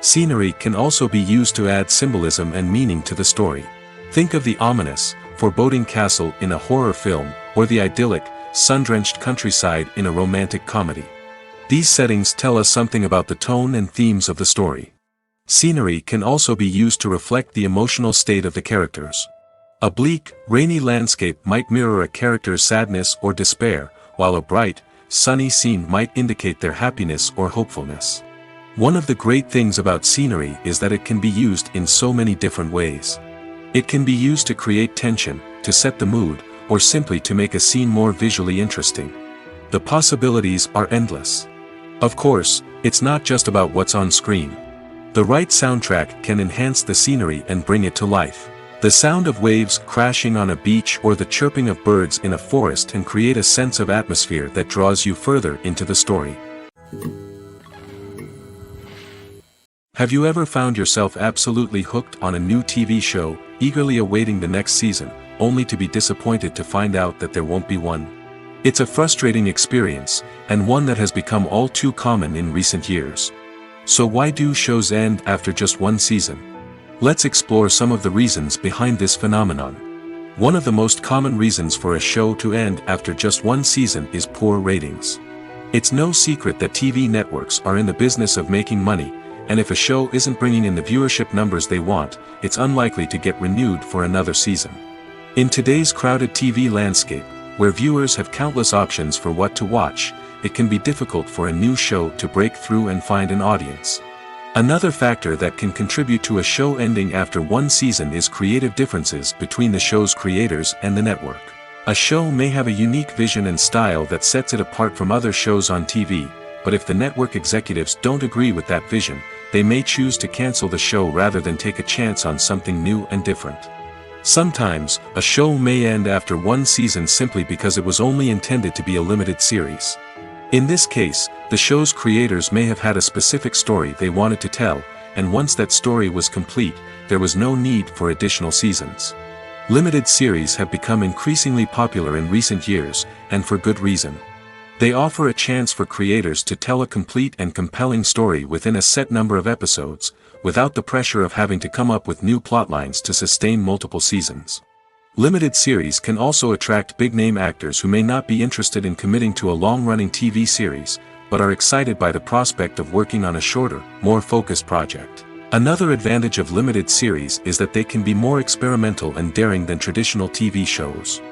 Scenery can also be used to add symbolism and meaning to the story. Think of the ominous, foreboding castle in a horror film, or the idyllic, sun-drenched countryside in a romantic comedy. These settings tell us something about the tone and themes of the story. Scenery can also be used to reflect the emotional state of the characters. A bleak, rainy landscape might mirror a character's sadness or despair, while a bright, sunny scene might indicate their happiness or hopefulness. One of the great things about scenery is that it can be used in so many different ways. It can be used to create tension, to set the mood, or simply to make a scene more visually interesting. The possibilities are endless. Of course, it's not just about what's on screen. The right soundtrack can enhance the scenery and bring it to life. The sound of waves crashing on a beach or the chirping of birds in a forest can create a sense of atmosphere that draws you further into the story. Have you ever found yourself absolutely hooked on a new TV show, eagerly awaiting the next season, only to be disappointed to find out that there won't be one? It's a frustrating experience, and one that has become all too common in recent years. So why do shows end after just one season? Let's explore some of the reasons behind this phenomenon. One of the most common reasons for a show to end after just one season is poor ratings. It's no secret that TV networks are in the business of making money, and if a show isn't bringing in the viewership numbers they want, it's unlikely to get renewed for another season. In today's crowded TV landscape, where viewers have countless options for what to watch, it can be difficult for a new show to break through and find an audience. Another factor that can contribute to a show ending after one season is creative differences between the show's creators and the network. A show may have a unique vision and style that sets it apart from other shows on TV, but if the network executives don't agree with that vision, they may choose to cancel the show rather than take a chance on something new and different. Sometimes, a show may end after one season simply because it was only intended to be a limited series. In this case, the show's creators may have had a specific story they wanted to tell, and once that story was complete, there was no need for additional seasons. Limited series have become increasingly popular in recent years, and for good reason. They offer a chance for creators to tell a complete and compelling story within a set number of episodes, without the pressure of having to come up with new plotlines to sustain multiple seasons. Limited series can also attract big-name actors who may not be interested in committing to a long-running TV series, but are excited by the prospect of working on a shorter, more focused project. Another advantage of limited series is that they can be more experimental and daring than traditional TV shows.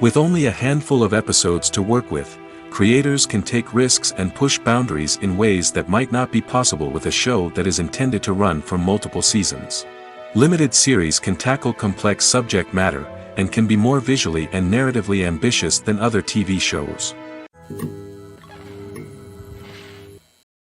With only a handful of episodes to work with, creators can take risks and push boundaries in ways that might not be possible with a show that is intended to run for multiple seasons. Limited series can tackle complex subject matter, and can be more visually and narratively ambitious than other TV shows.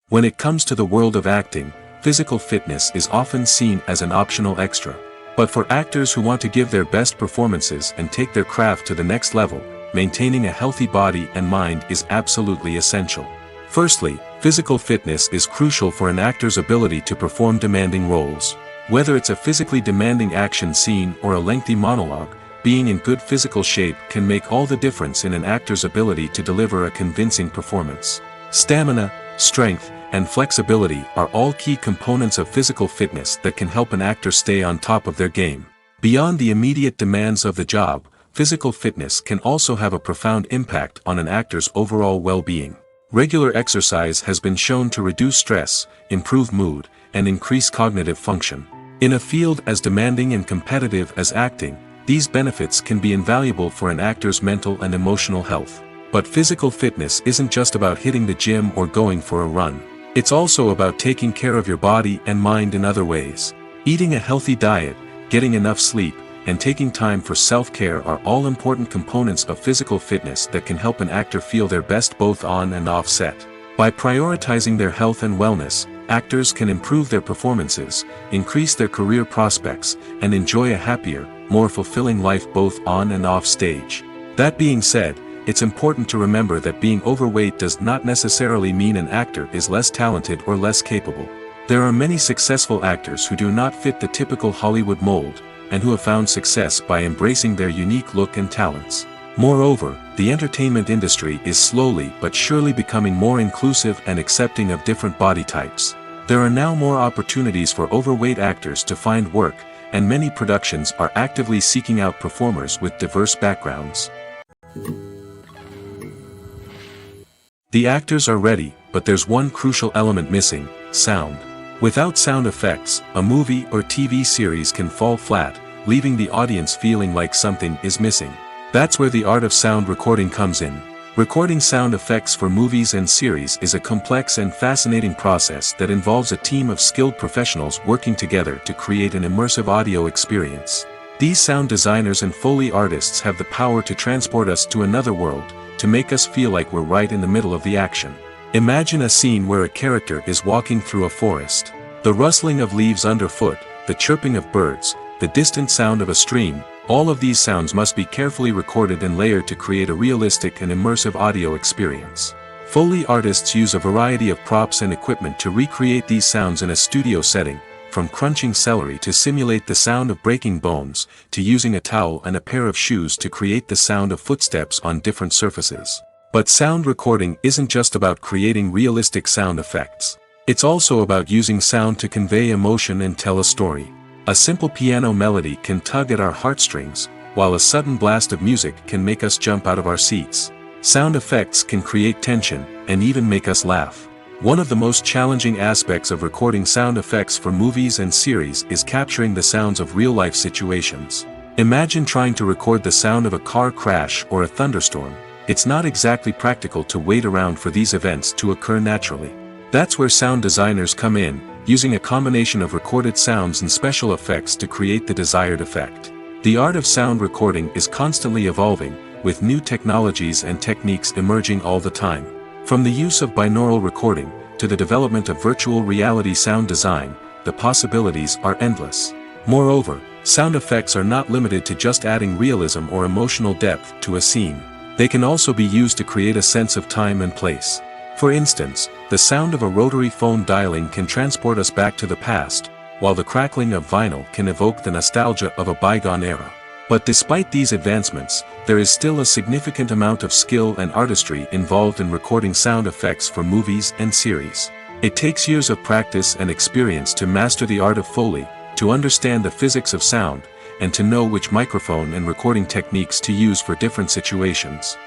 When it comes to the world of acting, physical fitness is often seen as an optional extra. But for actors who want to give their best performances and take their craft to the next level, maintaining a healthy body and mind is absolutely essential. Firstly, physical fitness is crucial for an actor's ability to perform demanding roles. Whether it's a physically demanding action scene or a lengthy monologue, being in good physical shape can make all the difference in an actor's ability to deliver a convincing performance. Stamina, strength, and flexibility are all key components of physical fitness that can help an actor stay on top of their game. Beyond the immediate demands of the job, physical fitness can also have a profound impact on an actor's overall well-being. Regular exercise has been shown to reduce stress, improve mood, and increase cognitive function. In a field as demanding and competitive as acting, these benefits can be invaluable for an actor's mental and emotional health. But physical fitness isn't just about hitting the gym or going for a run. It's also about taking care of your body and mind in other ways. Eating a healthy diet, getting enough sleep, and taking time for self-care are all important components of physical fitness that can help an actor feel their best both on and off set. By prioritizing their health and wellness, actors can improve their performances, increase their career prospects, and enjoy a happier, more fulfilling life both on and off stage. That being said, it's important to remember that being overweight does not necessarily mean an actor is less talented or less capable. There are many successful actors who do not fit the typical Hollywood mold, and who have found success by embracing their unique look and talents. Moreover, the entertainment industry is slowly but surely becoming more inclusive and accepting of different body types. There are now more opportunities for overweight actors to find work, and many productions are actively seeking out performers with diverse backgrounds. The actors are ready, but there's one crucial element missing: sound. Without sound effects, a movie or TV series can fall flat, leaving the audience feeling like something is missing. That's where the art of sound recording comes in. Recording sound effects for movies and series is a complex and fascinating process that involves a team of skilled professionals working together to create an immersive audio experience. These sound designers and Foley artists have the power to transport us to another world, to make us feel like we're right in the middle of the action. Imagine a scene where a character is walking through a forest. The rustling of leaves underfoot, the chirping of birds, the distant sound of a stream, all of these sounds must be carefully recorded and layered to create a realistic and immersive audio experience. Foley artists use a variety of props and equipment to recreate these sounds in a studio setting, from crunching celery to simulate the sound of breaking bones, to using a towel and a pair of shoes to create the sound of footsteps on different surfaces. But sound recording isn't just about creating realistic sound effects. It's also about using sound to convey emotion and tell a story. A simple piano melody can tug at our heartstrings, while a sudden blast of music can make us jump out of our seats. Sound effects can create tension, and even make us laugh. One of the most challenging aspects of recording sound effects for movies and series is capturing the sounds of real-life situations. Imagine trying to record the sound of a car crash or a thunderstorm. It's not exactly practical to wait around for these events to occur naturally. That's where sound designers come in, using a combination of recorded sounds and special effects to create the desired effect. The art of sound recording is constantly evolving, with new technologies and techniques emerging all the time. From the use of binaural recording, to the development of virtual reality sound design, the possibilities are endless. Moreover, sound effects are not limited to just adding realism or emotional depth to a scene. They can also be used to create a sense of time and place. For instance, the sound of a rotary phone dialing can transport us back to the past, while the crackling of vinyl can evoke the nostalgia of a bygone era. But despite these advancements, there is still a significant amount of skill and artistry involved in recording sound effects for movies and series. It takes years of practice and experience to master the art of Foley, to understand the physics of sound, and to know which microphone and recording techniques to use for different situations.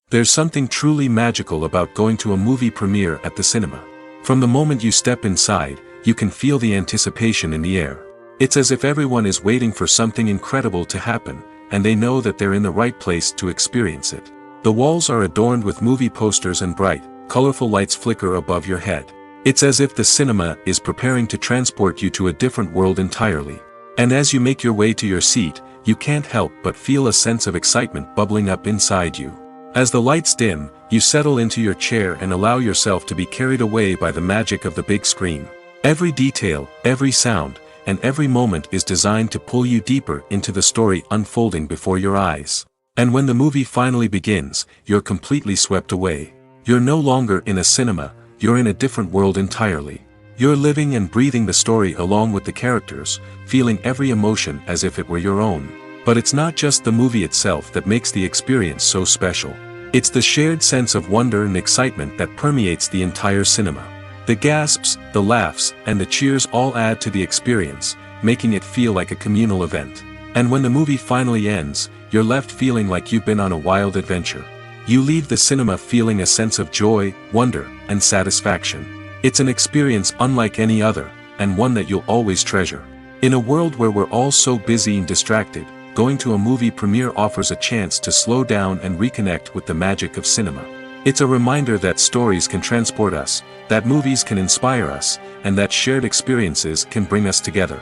There's something truly magical about going to a movie premiere at the cinema. From the moment you step inside, you can feel the anticipation in the air. It's as if everyone is waiting for something incredible to happen, and they know that they're in the right place to experience it. The walls are adorned with movie posters and bright, colorful lights flicker above your head. It's as if the cinema is preparing to transport you to a different world entirely. And as you make your way to your seat, you can't help but feel a sense of excitement bubbling up inside you. As the lights dim, you settle into your chair and allow yourself to be carried away by the magic of the big screen. Every detail, every sound, and every moment is designed to pull you deeper into the story unfolding before your eyes. And when the movie finally begins, you're completely swept away. You're no longer in a cinema, you're in a different world entirely. You're living and breathing the story along with the characters, feeling every emotion as if it were your own. But it's not just the movie itself that makes the experience so special. It's the shared sense of wonder and excitement that permeates the entire cinema. The gasps, the laughs, and the cheers all add to the experience, making it feel like a communal event. And when the movie finally ends, you're left feeling like you've been on a wild adventure. You leave the cinema feeling a sense of joy, wonder, and satisfaction. It's an experience unlike any other, and one that you'll always treasure. In a world where we're all so busy and distracted, going to a movie premiere offers a chance to slow down and reconnect with the magic of cinema. It's a reminder that stories can transport us, that movies can inspire us, and that shared experiences can bring us together.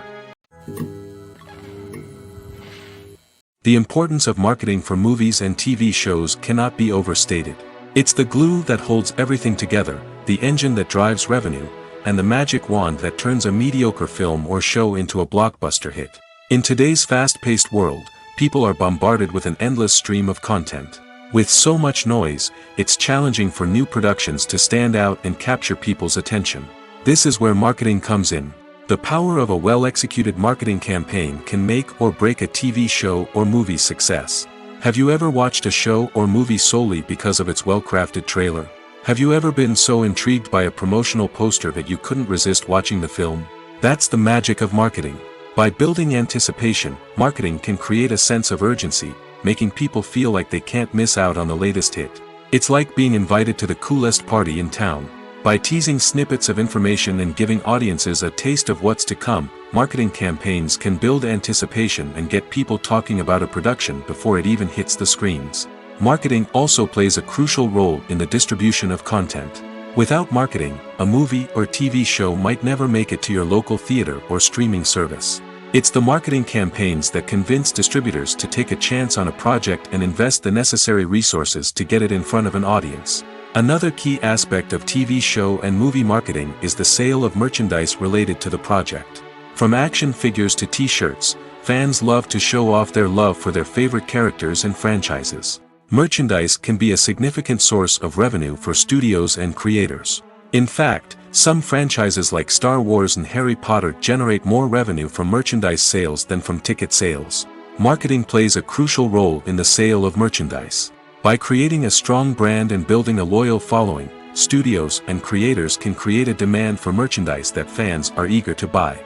The importance of marketing for movies and TV shows cannot be overstated. It's the glue that holds everything together, the engine that drives revenue, and the magic wand that turns a mediocre film or show into a blockbuster hit. In today's fast-paced world, people are bombarded with an endless stream of content. With so much noise, it's challenging for new productions to stand out and capture people's attention. This is where marketing comes in. The power of a well-executed marketing campaign can make or break a TV show or movie's success. Have you ever watched a show or movie solely because of its well-crafted trailer? Have you ever been so intrigued by a promotional poster that you couldn't resist watching the film? That's the magic of marketing. By building anticipation, marketing can create a sense of urgency, making people feel like they can't miss out on the latest hit. It's like being invited to the coolest party in town. By teasing snippets of information and giving audiences a taste of what's to come, marketing campaigns can build anticipation and get people talking about a production before it even hits the screens. Marketing also plays a crucial role in the distribution of content. Without marketing, a movie or TV show might never make it to your local theater or streaming service. It's the marketing campaigns that convince distributors to take a chance on a project and invest the necessary resources to get it in front of an audience. Another key aspect of TV show and movie marketing is the sale of merchandise related to the project. From action figures to t-shirts, fans love to show off their love for their favorite characters and franchises. Merchandise can be a significant source of revenue for studios and creators. In fact, some franchises like Star Wars and Harry Potter generate more revenue from merchandise sales than from ticket sales. Marketing plays a crucial role in the sale of merchandise. By creating a strong brand and building a loyal following, studios and creators can create a demand for merchandise that fans are eager to buy.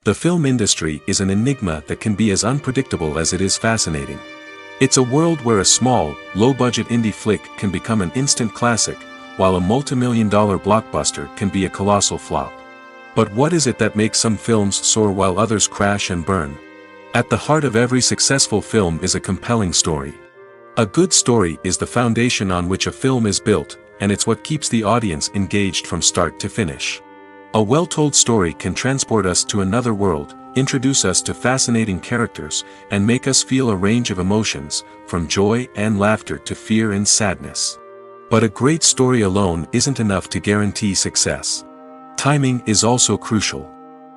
The film industry is an enigma that can be as unpredictable as it is fascinating. It's a world where a small, low-budget indie flick can become an instant classic, while a multi-million-dollar blockbuster can be a colossal flop. But what is it that makes some films soar while others crash and burn? At the heart of every successful film is a compelling story. A good story is the foundation on which a film is built, and it's what keeps the audience engaged from start to finish. A well-told story can transport us to another world, introduce us to fascinating characters, and make us feel a range of emotions, from joy and laughter to fear and sadness. But a great story alone isn't enough to guarantee success. Timing is also crucial.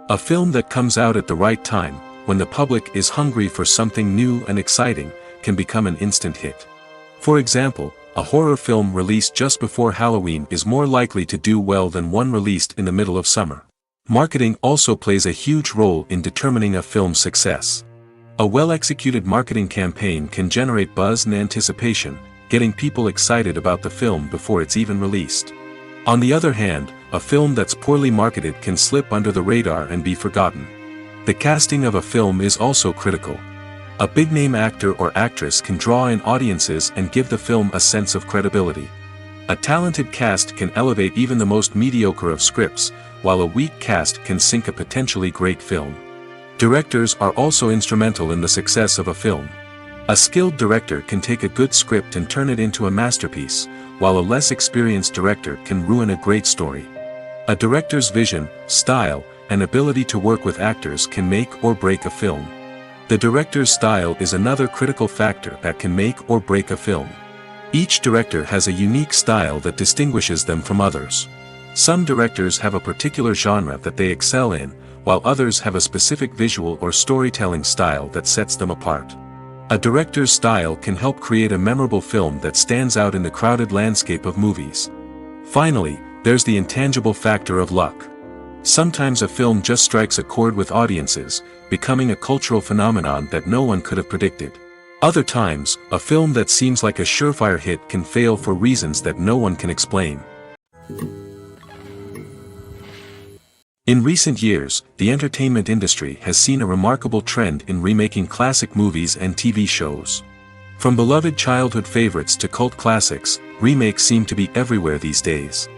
A film that comes out at the right time, when the public is hungry for something new and exciting, can become an instant hit. For example, a horror film released just before Halloween is more likely to do well than one released in the middle of summer. Marketing also plays a huge role in determining a film's success. A well-executed marketing campaign can generate buzz and anticipation, getting people excited about the film before it's even released. On the other hand, a film that's poorly marketed can slip under the radar and be forgotten. The casting of a film is also critical. A big-name actor or actress can draw in audiences and give the film a sense of credibility. A talented cast can elevate even the most mediocre of scripts, while a weak cast can sink a potentially great film. Directors are also instrumental in the success of a film. A skilled director can take a good script and turn it into a masterpiece, while a less experienced director can ruin a great story. A director's vision, style, and ability to work with actors can make or break a film. The director's style is another critical factor that can make or break a film. Each director has a unique style that distinguishes them from others. Some directors have a particular genre that they excel in, while others have a specific visual or storytelling style that sets them apart. A director's style can help create a memorable film that stands out in the crowded landscape of movies. Finally, there's the intangible factor of luck. Sometimes a film just strikes a chord with audiences, becoming a cultural phenomenon that no one could have predicted. Other times, a film that seems like a surefire hit can fail for reasons that no one can explain. In recent years, the entertainment industry has seen a remarkable trend in remaking classic movies and TV shows. From beloved childhood favorites to cult classics, remakes seem to be everywhere these days.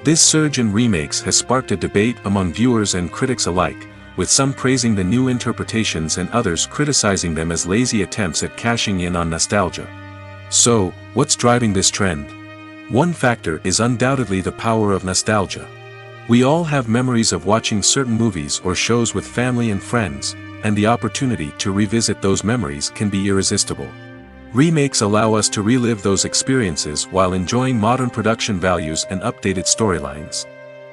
This surge in remakes has sparked a debate among viewers and critics alike, with some praising the new interpretations and others criticizing them as lazy attempts at cashing in on nostalgia. So, what's driving this trend? One factor is undoubtedly the power of nostalgia. We all have memories of watching certain movies or shows with family and friends, and the opportunity to revisit those memories can be irresistible. Remakes allow us to relive those experiences while enjoying modern production values and updated storylines.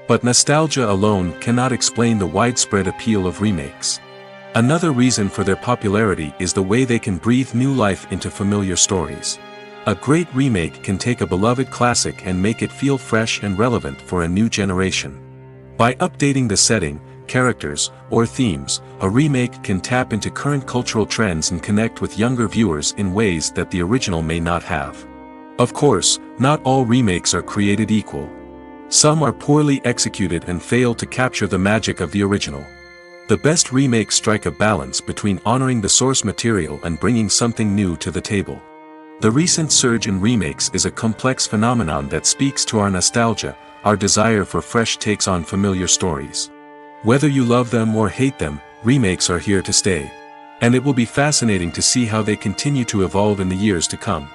But nostalgia alone cannot explain the widespread appeal of remakes. Another reason for their popularity is the way they can breathe new life into familiar stories. A great remake can take a beloved classic and make it feel fresh and relevant for a new generation. By updating the setting, characters, or themes, a remake can tap into current cultural trends and connect with younger viewers in ways that the original may not have. Of course, not all remakes are created equal. Some are poorly executed and fail to capture the magic of the original. The best remakes strike a balance between honoring the source material and bringing something new to the table. The recent surge in remakes is a complex phenomenon that speaks to our nostalgia, our desire for fresh takes on familiar stories. Whether you love them or hate them, remakes are here to stay. And it will be fascinating to see how they continue to evolve in the years to come.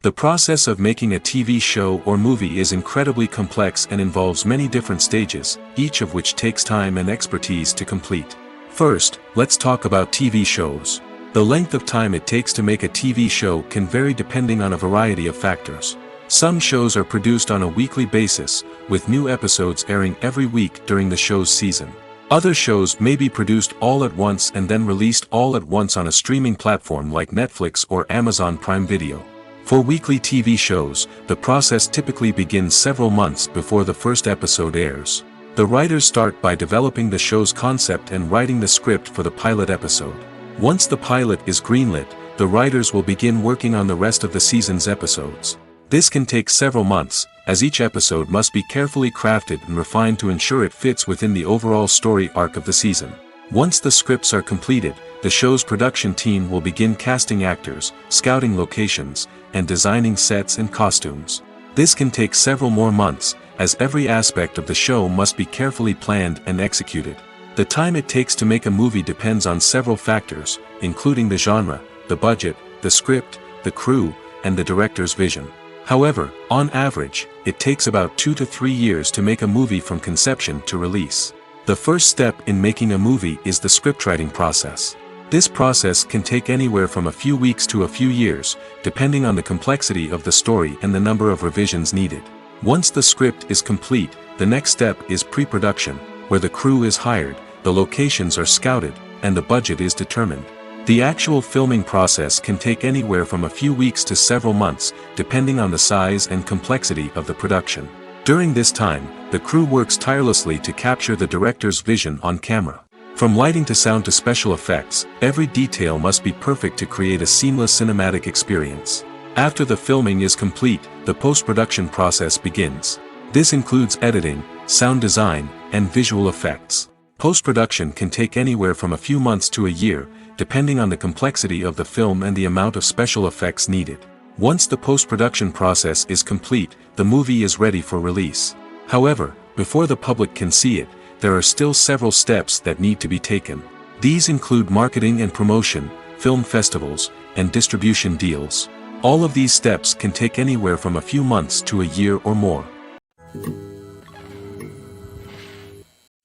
The process of making a TV show or movie is incredibly complex and involves many different stages, each of which takes time and expertise to complete. First, let's talk about TV shows. The length of time it takes to make a TV show can vary depending on a variety of factors. Some shows are produced on a weekly basis, with new episodes airing every week during the show's season. Other shows may be produced all at once and then released all at once on a streaming platform like Netflix or Amazon Prime Video. For weekly TV shows, the process typically begins several months before the first episode airs. The writers start by developing the show's concept and writing the script for the pilot episode. Once the pilot is greenlit, the writers will begin working on the rest of the season's episodes. This can take several months, as each episode must be carefully crafted and refined to ensure it fits within the overall story arc of the season. Once the scripts are completed, the show's production team will begin casting actors, scouting locations, and designing sets and costumes. This can take several more months, as every aspect of the show must be carefully planned and executed. The time it takes to make a movie depends on several factors, including the genre, the budget, the script, the crew, and the director's vision. However, on average, it takes about 2 to 3 years to make a movie from conception to release. The first step in making a movie is the scriptwriting process. This process can take anywhere from a few weeks to a few years, depending on the complexity of the story and the number of revisions needed. Once the script is complete, the next step is pre-production, where the crew is hired, the locations are scouted, and the budget is determined. The actual filming process can take anywhere from a few weeks to several months, depending on the size and complexity of the production. During this time, the crew works tirelessly to capture the director's vision on camera. From lighting to sound to special effects, every detail must be perfect to create a seamless cinematic experience. After the filming is complete, the post-production process begins. This includes editing, sound design, and visual effects. Post-production can take anywhere from a few months to a year, depending on the complexity of the film and the amount of special effects needed. Once the post-production process is complete, the movie is ready for release. However, before the public can see it, there are still several steps that need to be taken. These include marketing and promotion, film festivals, and distribution deals. All of these steps can take anywhere from a few months to a year or more.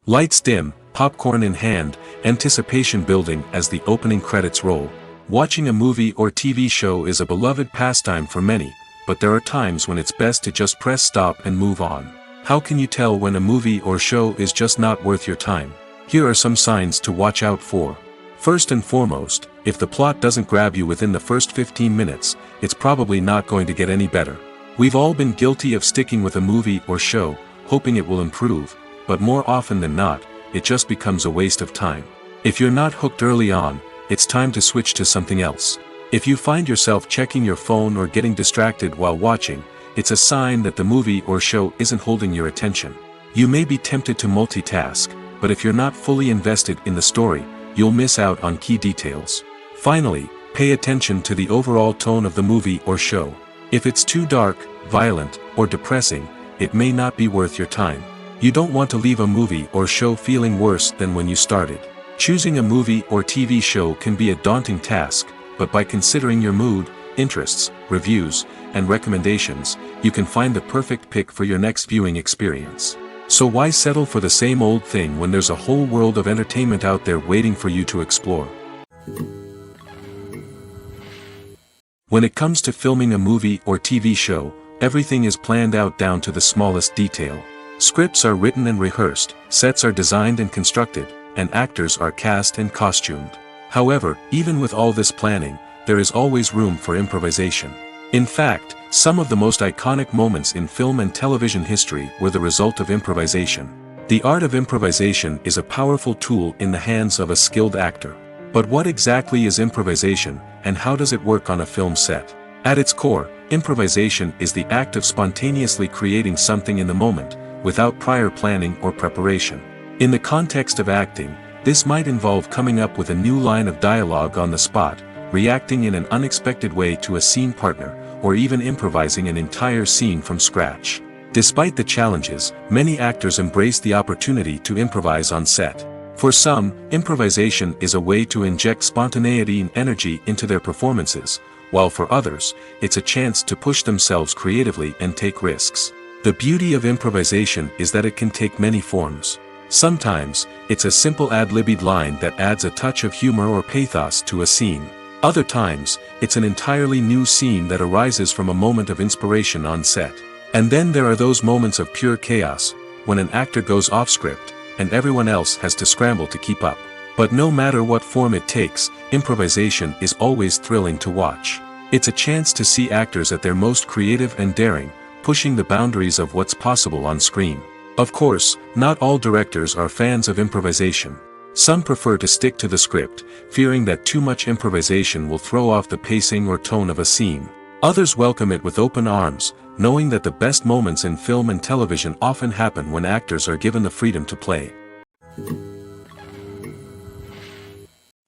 Lights dim, popcorn in hand, anticipation building as the opening credits roll. Watching a movie or TV show is a beloved pastime for many, but there are times when it's best to just press stop and move on. How can you tell when a movie or show is just not worth your time? Here are some signs to watch out for. First and foremost, if the plot doesn't grab you within the first 15 minutes, it's probably not going to get any better. We've all been guilty of sticking with a movie or show, hoping it will improve, but more often than not, it just becomes a waste of time. If you're not hooked early on, it's time to switch to something else. If you find yourself checking your phone or getting distracted while watching, it's a sign that the movie or show isn't holding your attention. You may be tempted to multitask, but if you're not fully invested in the story, you'll miss out on key details. Finally, pay attention to the overall tone of the movie or show. If it's too dark, violent, or depressing, it may not be worth your time. You don't want to leave a movie or show feeling worse than when you started. Choosing a movie or TV show can be a daunting task, but by considering your mood, interests, reviews, and recommendations, you can find the perfect pick for your next viewing experience. So why settle for the same old thing when there's a whole world of entertainment out there waiting for you to explore? When it comes to filming a movie or TV show, everything is planned out down to the smallest detail. Scripts are written and rehearsed, sets are designed and constructed, and actors are cast and costumed. However, even with all this planning, there is always room for improvisation. In fact, some of the most iconic moments in film and television history were the result of improvisation. The art of improvisation is a powerful tool in the hands of a skilled actor. But what exactly is improvisation, and how does it work on a film set? At its core, improvisation is the act of spontaneously creating something in the moment, without prior planning or preparation. In the context of acting, this might involve coming up with a new line of dialogue on the spot, reacting in an unexpected way to a scene partner, or even improvising an entire scene from scratch. Despite the challenges, many actors embrace the opportunity to improvise on set. For some, improvisation is a way to inject spontaneity and energy into their performances, while for others, it's a chance to push themselves creatively and take risks. The beauty of improvisation is that it can take many forms. Sometimes, it's a simple ad-libbed line that adds a touch of humor or pathos to a scene. Other times, it's an entirely new scene that arises from a moment of inspiration on set. And then there are those moments of pure chaos, when an actor goes off script, and everyone else has to scramble to keep up. But no matter what form it takes, improvisation is always thrilling to watch. It's a chance to see actors at their most creative and daring, pushing the boundaries of what's possible on screen. Of course, not all directors are fans of improvisation. Some prefer to stick to the script, fearing that too much improvisation will throw off the pacing or tone of a scene. Others welcome it with open arms, knowing that the best moments in film and television often happen when actors are given the freedom to play.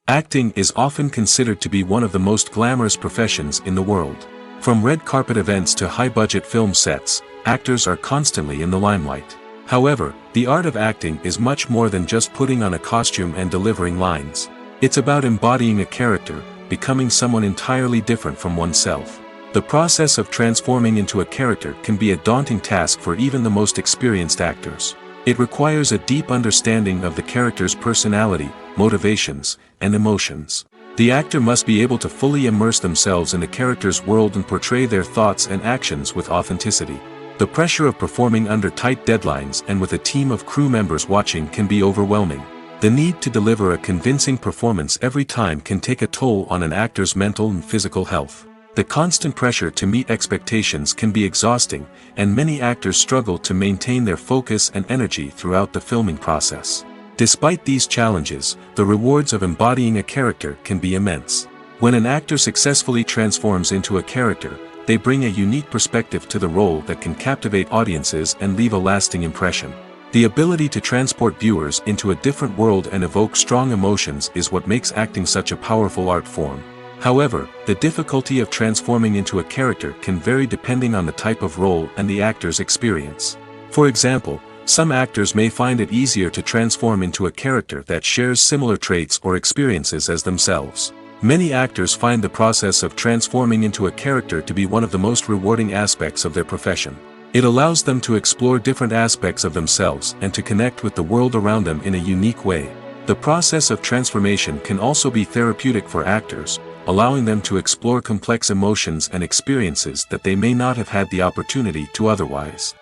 Acting is often considered to be one of the most glamorous professions in the world. From red carpet events to high-budget film sets, actors are constantly in the limelight. However, the art of acting is much more than just putting on a costume and delivering lines. It's about embodying a character, becoming someone entirely different from oneself. The process of transforming into a character can be a daunting task for even the most experienced actors. It requires a deep understanding of the character's personality, motivations, and emotions. The actor must be able to fully immerse themselves in the character's world and portray their thoughts and actions with authenticity. The pressure of performing under tight deadlines and with a team of crew members watching can be overwhelming. The need to deliver a convincing performance every time can take a toll on an actor's mental and physical health. The constant pressure to meet expectations can be exhausting, and many actors struggle to maintain their focus and energy throughout the filming process. Despite these challenges, the rewards of embodying a character can be immense. When an actor successfully transforms into a character, they bring a unique perspective to the role that can captivate audiences and leave a lasting impression. The ability to transport viewers into a different world and evoke strong emotions is what makes acting such a powerful art form. However, the difficulty of transforming into a character can vary depending on the type of role and the actor's experience. For example, some actors may find it easier to transform into a character that shares similar traits or experiences as themselves. Many actors find the process of transforming into a character to be one of the most rewarding aspects of their profession. It allows them to explore different aspects of themselves and to connect with the world around them in a unique way. The process of transformation can also be therapeutic for actors, allowing them to explore complex emotions and experiences that they may not have had the opportunity to otherwise.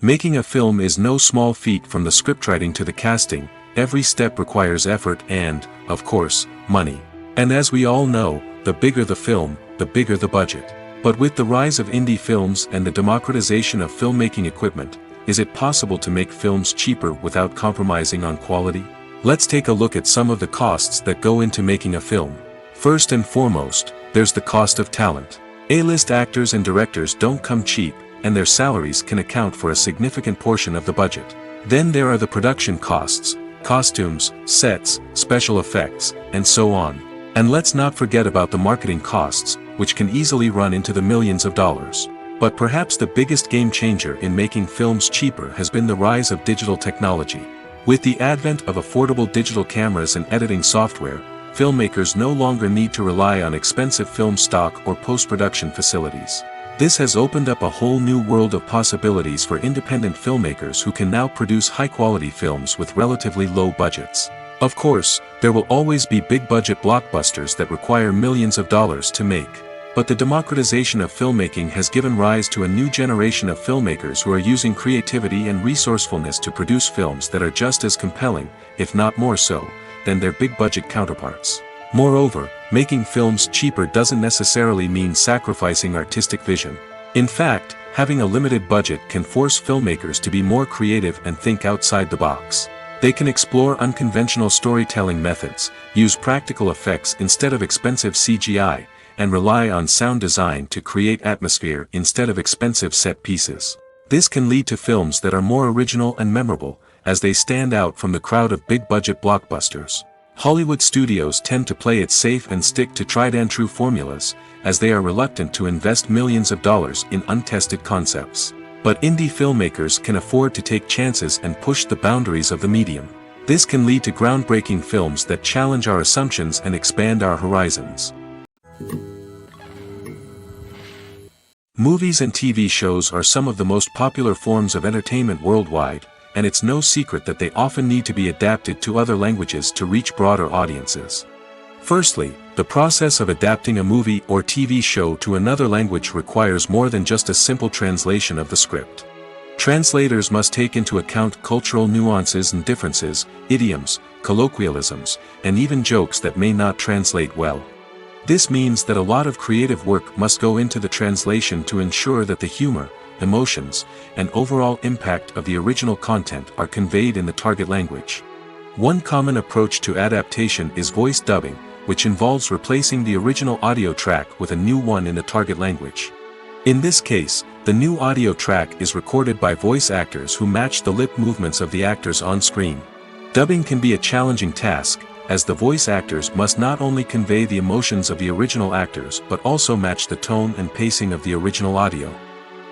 Making a film is no small feat. From the scriptwriting to the casting, every step requires effort and, of course, money. And as we all know, the bigger the film, the bigger the budget. But with the rise of indie films and the democratization of filmmaking equipment, is it possible to make films cheaper without compromising on quality? Let's take a look at some of the costs that go into making a film. First and foremost, there's the cost of talent. A-list actors and directors don't come cheap, and their salaries can account for a significant portion of the budget. Then there are the production costs, costumes, sets, special effects, and so on. And let's not forget about the marketing costs, which can easily run into the millions of dollars. But perhaps the biggest game changer in making films cheaper has been the rise of digital technology. With the advent of affordable digital cameras and editing software, filmmakers no longer need to rely on expensive film stock or post-production facilities. This has opened up a whole new world of possibilities for independent filmmakers who can now produce high-quality films with relatively low budgets. Of course, there will always be big-budget blockbusters that require millions of dollars to make. But the democratization of filmmaking has given rise to a new generation of filmmakers who are using creativity and resourcefulness to produce films that are just as compelling, if not more so, than their big-budget counterparts. Moreover, making films cheaper doesn't necessarily mean sacrificing artistic vision. In fact, having a limited budget can force filmmakers to be more creative and think outside the box. They can explore unconventional storytelling methods, use practical effects instead of expensive CGI, and rely on sound design to create atmosphere instead of expensive set pieces. This can lead to films that are more original and memorable, as they stand out from the crowd of big-budget blockbusters. Hollywood studios tend to play it safe and stick to tried-and-true formulas, as they are reluctant to invest millions of dollars in untested concepts. But indie filmmakers can afford to take chances and push the boundaries of the medium. This can lead to groundbreaking films that challenge our assumptions and expand our horizons. Movies and TV shows are some of the most popular forms of entertainment worldwide, and it's no secret that they often need to be adapted to other languages to reach broader audiences. Firstly, the process of adapting a movie or TV show to another language requires more than just a simple translation of the script. Translators must take into account cultural nuances and differences, idioms, colloquialisms, and even jokes that may not translate well. This means that a lot of creative work must go into the translation to ensure that the humor, emotions, and overall impact of the original content are conveyed in the target language. One common approach to adaptation is voice dubbing, which involves replacing the original audio track with a new one in the target language. In this case, the new audio track is recorded by voice actors who match the lip movements of the actors on screen. Dubbing can be a challenging task, as the voice actors must not only convey the emotions of the original actors but also match the tone and pacing of the original audio.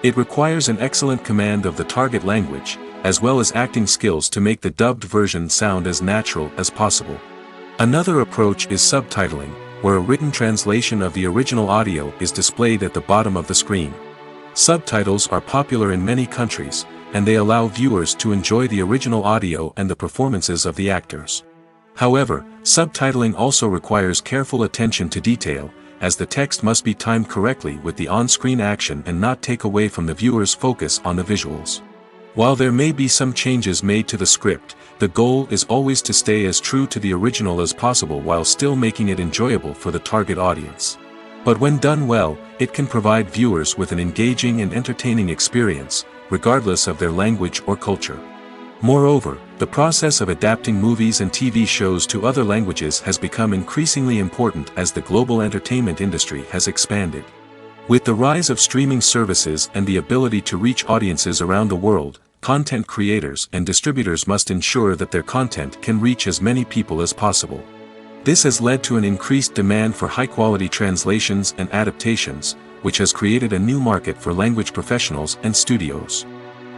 It requires an excellent command of the target language, as well as acting skills to make the dubbed version sound as natural as possible. Another approach is subtitling, where a written translation of the original audio is displayed at the bottom of the screen. Subtitles are popular in many countries, and they allow viewers to enjoy the original audio and the performances of the actors. However, subtitling also requires careful attention to detail, as the text must be timed correctly with the on-screen action and not take away from the viewer's focus on the visuals. While there may be some changes made to the script, the goal is always to stay as true to the original as possible while still making it enjoyable for the target audience. But when done well, it can provide viewers with an engaging and entertaining experience, regardless of their language or culture. Moreover, the process of adapting movies and TV shows to other languages has become increasingly important as the global entertainment industry has expanded. With the rise of streaming services and the ability to reach audiences around the world, content creators and distributors must ensure that their content can reach as many people as possible. This has led to an increased demand for high-quality translations and adaptations, which has created a new market for language professionals and studios.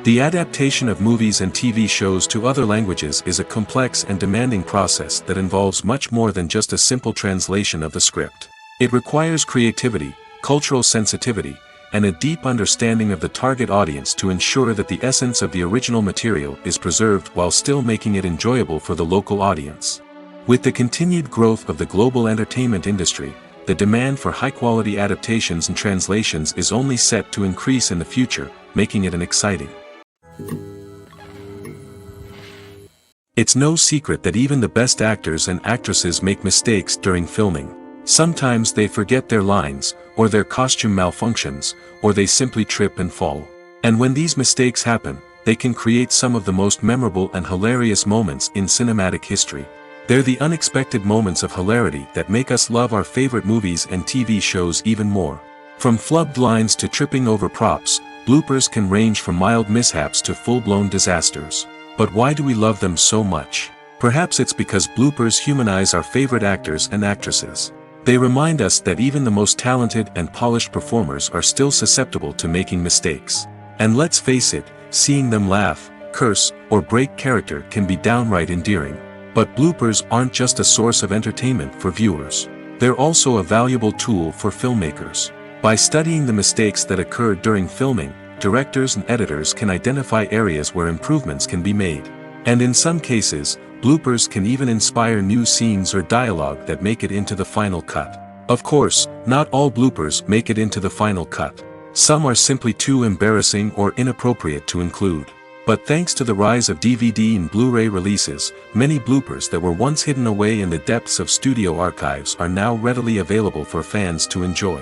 The adaptation of movies and TV shows to other languages is a complex and demanding process that involves much more than just a simple translation of the script. It requires creativity, cultural sensitivity, and a deep understanding of the target audience to ensure that the essence of the original material is preserved while still making it enjoyable for the local audience. With the continued growth of the global entertainment industry, the demand for high-quality adaptations and translations is only set to increase in the future, making it an exciting. It's no secret that even the best actors and actresses make mistakes during filming. Sometimes they forget their lines, or their costume malfunctions, or they simply trip and fall. And when these mistakes happen, they can create some of the most memorable and hilarious moments in cinematic history. They're the unexpected moments of hilarity that make us love our favorite movies and TV shows even more. From flubbed lines to tripping over props, bloopers can range from mild mishaps to full-blown disasters. But why do we love them so much? Perhaps it's because bloopers humanize our favorite actors and actresses. They remind us that even the most talented and polished performers are still susceptible to making mistakes. And let's face it, seeing them laugh, curse, or break character can be downright endearing. But bloopers aren't just a source of entertainment for viewers. They're also a valuable tool for filmmakers. By studying the mistakes that occurred during filming, directors and editors can identify areas where improvements can be made. And in some cases, bloopers can even inspire new scenes or dialogue that make it into the final cut. Of course, not all bloopers make it into the final cut. Some are simply too embarrassing or inappropriate to include. But thanks to the rise of DVD and Blu-ray releases, many bloopers that were once hidden away in the depths of studio archives are now readily available for fans to enjoy.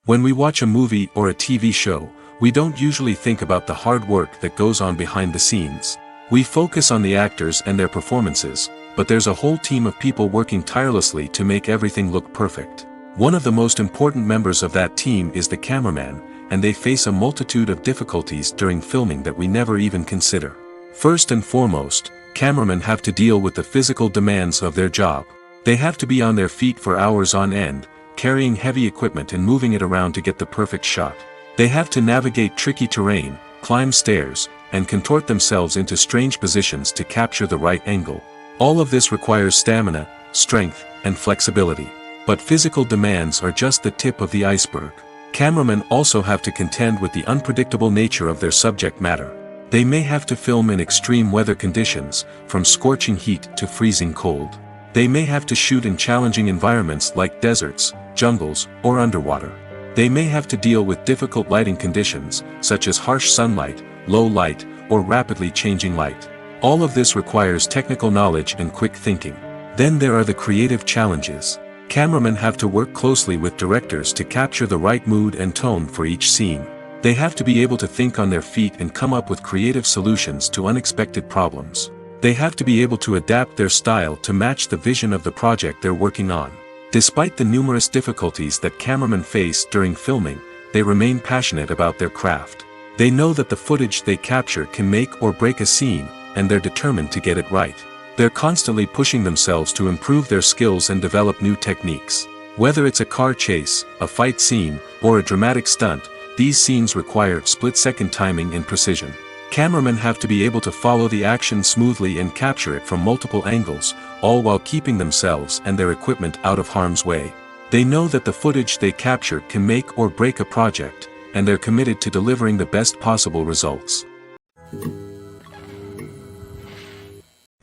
When we watch a movie or a TV show, we don't usually think about the hard work that goes on behind the scenes. We focus on the actors and their performances, but there's a whole team of people working tirelessly to make everything look perfect. One of the most important members of that team is the cameraman, and they face a multitude of difficulties during filming that we never even consider. First and foremost, cameramen have to deal with the physical demands of their job. They have to be on their feet for hours on end, carrying heavy equipment and moving it around to get the perfect shot. They have to navigate tricky terrain, climb stairs, and contort themselves into strange positions to capture the right angle. All of this requires stamina, strength, and flexibility. But physical demands are just the tip of the iceberg. Cameramen also have to contend with the unpredictable nature of their subject matter. They may have to film in extreme weather conditions, from scorching heat to freezing cold. They may have to shoot in challenging environments like deserts, jungles, or underwater. They may have to deal with difficult lighting conditions, such as harsh sunlight, low light, or rapidly changing light. All of this requires technical knowledge and quick thinking. Then there are the creative challenges. Cameramen have to work closely with directors to capture the right mood and tone for each scene. They have to be able to think on their feet and come up with creative solutions to unexpected problems. They have to be able to adapt their style to match the vision of the project they're working on. Despite the numerous difficulties that cameramen face during filming, they remain passionate about their craft. They know that the footage they capture can make or break a scene, and they're determined to get it right. They're constantly pushing themselves to improve their skills and develop new techniques. Whether it's a car chase, a fight scene, or a dramatic stunt, these scenes require split-second timing and precision. Cameramen have to be able to follow the action smoothly and capture it from multiple angles, all while keeping themselves and their equipment out of harm's way. They know that the footage they capture can make or break a project, and they're committed to delivering the best possible results.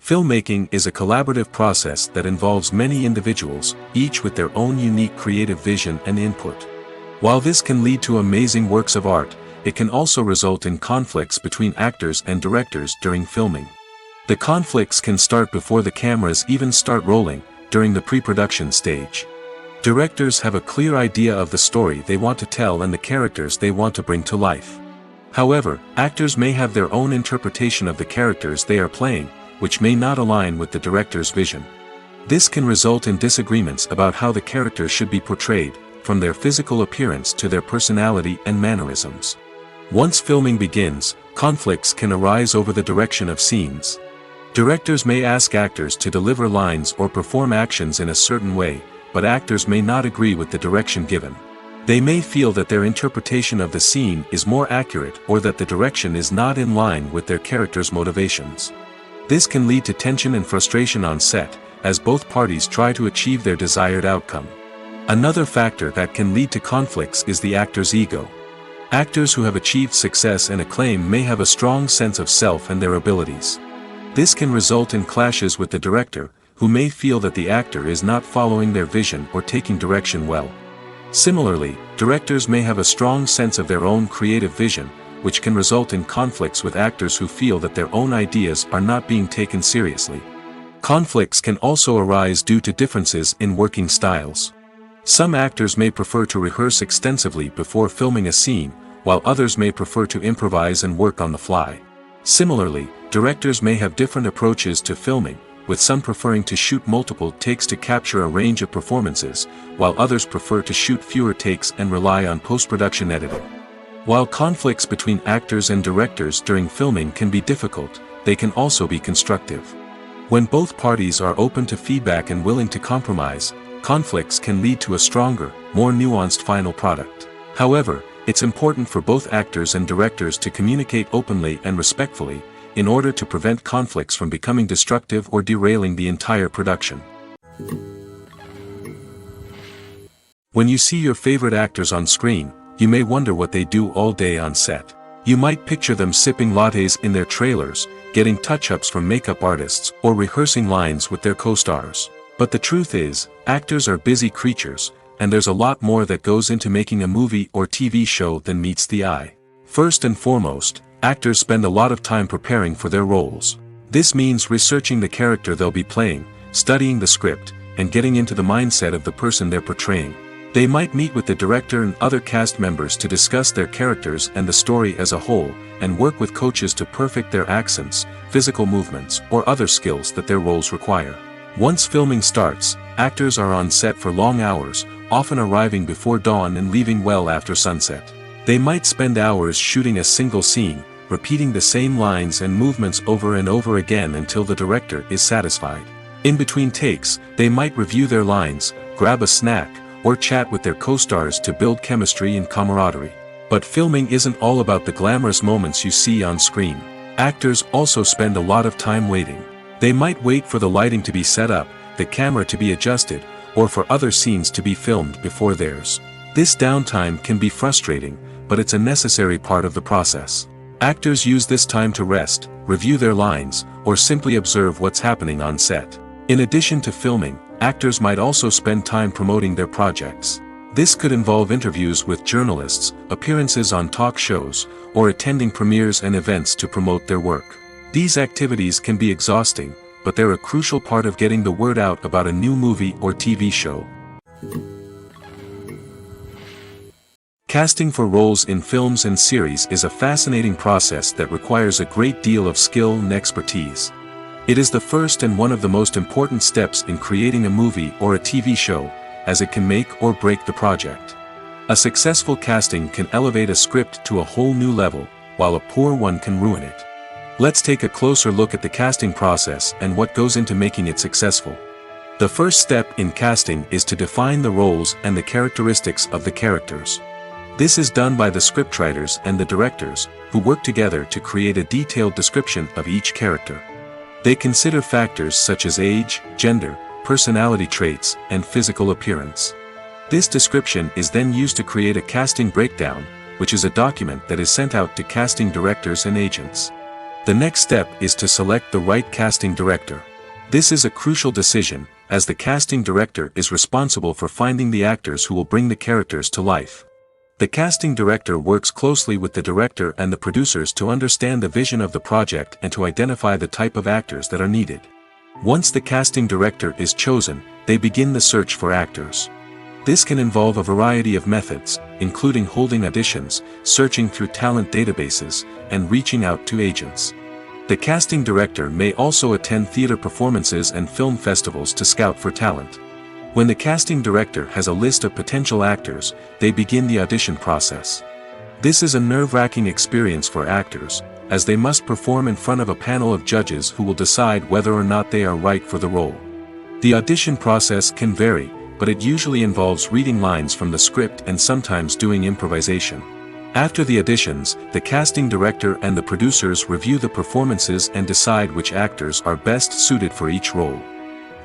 Filmmaking is a collaborative process that involves many individuals, each with their own unique creative vision and input. While this can lead to amazing works of art, it can also result in conflicts between actors and directors during filming. The conflicts can start before the cameras even start rolling, during the pre-production stage. Directors have a clear idea of the story they want to tell and the characters they want to bring to life. However, actors may have their own interpretation of the characters they are playing, which may not align with the director's vision. This can result in disagreements about how the characters should be portrayed, from their physical appearance to their personality and mannerisms. Once filming begins, conflicts can arise over the direction of scenes. Directors may ask actors to deliver lines or perform actions in a certain way, but actors may not agree with the direction given. They may feel that their interpretation of the scene is more accurate or that the direction is not in line with their character's motivations. This can lead to tension and frustration on set, as both parties try to achieve their desired outcome. Another factor that can lead to conflicts is the actor's ego. Actors who have achieved success and acclaim may have a strong sense of self and their abilities. This can result in clashes with the director, who may feel that the actor is not following their vision or taking direction well. Similarly, directors may have a strong sense of their own creative vision, which can result in conflicts with actors who feel that their own ideas are not being taken seriously. Conflicts can also arise due to differences in working styles. Some actors may prefer to rehearse extensively before filming a scene, while others may prefer to improvise and work on the fly. Similarly, directors may have different approaches to filming, with some preferring to shoot multiple takes to capture a range of performances, while others prefer to shoot fewer takes and rely on post-production editing. While conflicts between actors and directors during filming can be difficult, they can also be constructive. When both parties are open to feedback and willing to compromise, conflicts can lead to a stronger, more nuanced final product. However, it's important for both actors and directors to communicate openly and respectfully, in order to prevent conflicts from becoming destructive or derailing the entire production. When you see your favorite actors on screen, you may wonder what they do all day on set. You might picture them sipping lattes in their trailers, getting touch-ups from makeup artists, or rehearsing lines with their co-stars. But the truth is, actors are busy creatures, and there's a lot more that goes into making a movie or TV show than meets the eye. First and foremost, actors spend a lot of time preparing for their roles. This means researching the character they'll be playing, studying the script, and getting into the mindset of the person they're portraying. They might meet with the director and other cast members to discuss their characters and the story as a whole, and work with coaches to perfect their accents, physical movements, or other skills that their roles require. Once filming starts, actors are on set for long hours, often arriving before dawn and leaving well after sunset. They might spend hours shooting a single scene, repeating the same lines and movements over and over again until the director is satisfied. In between takes, they might review their lines, grab a snack, or chat with their co-stars to build chemistry and camaraderie. But filming isn't all about the glamorous moments you see on screen. Actors also spend a lot of time waiting. They might wait for the lighting to be set up, the camera to be adjusted, or for other scenes to be filmed before theirs. This downtime can be frustrating, but it's a necessary part of the process. Actors use this time to rest, review their lines, or simply observe what's happening on set. In addition to filming, actors might also spend time promoting their projects. This could involve interviews with journalists, appearances on talk shows, or attending premieres and events to promote their work. These activities can be exhausting, but they're a crucial part of getting the word out about a new movie or TV show. Casting for roles in films and series is a fascinating process that requires a great deal of skill and expertise. It is the first and one of the most important steps in creating a movie or a TV show, as it can make or break the project. A successful casting can elevate a script to a whole new level, while a poor one can ruin it. Let's take a closer look at the casting process and what goes into making it successful. The first step in casting is to define the roles and the characteristics of the characters. This is done by the scriptwriters and the directors, who work together to create a detailed description of each character. They consider factors such as age, gender, personality traits, and physical appearance. This description is then used to create a casting breakdown, which is a document that is sent out to casting directors and agents. The next step is to select the right casting director. This is a crucial decision, as the casting director is responsible for finding the actors who will bring the characters to life. The casting director works closely with the director and the producers to understand the vision of the project and to identify the type of actors that are needed. Once the casting director is chosen, they begin the search for actors. This can involve a variety of methods, including holding auditions, searching through talent databases, and reaching out to agents. The casting director may also attend theater performances and film festivals to scout for talent. When the casting director has a list of potential actors, they begin the audition process. This is a nerve-wracking experience for actors, as they must perform in front of a panel of judges who will decide whether or not they are right for the role. The audition process can vary, but it usually involves reading lines from the script and sometimes doing improvisation. After the auditions, the casting director and the producers review the performances and decide which actors are best suited for each role.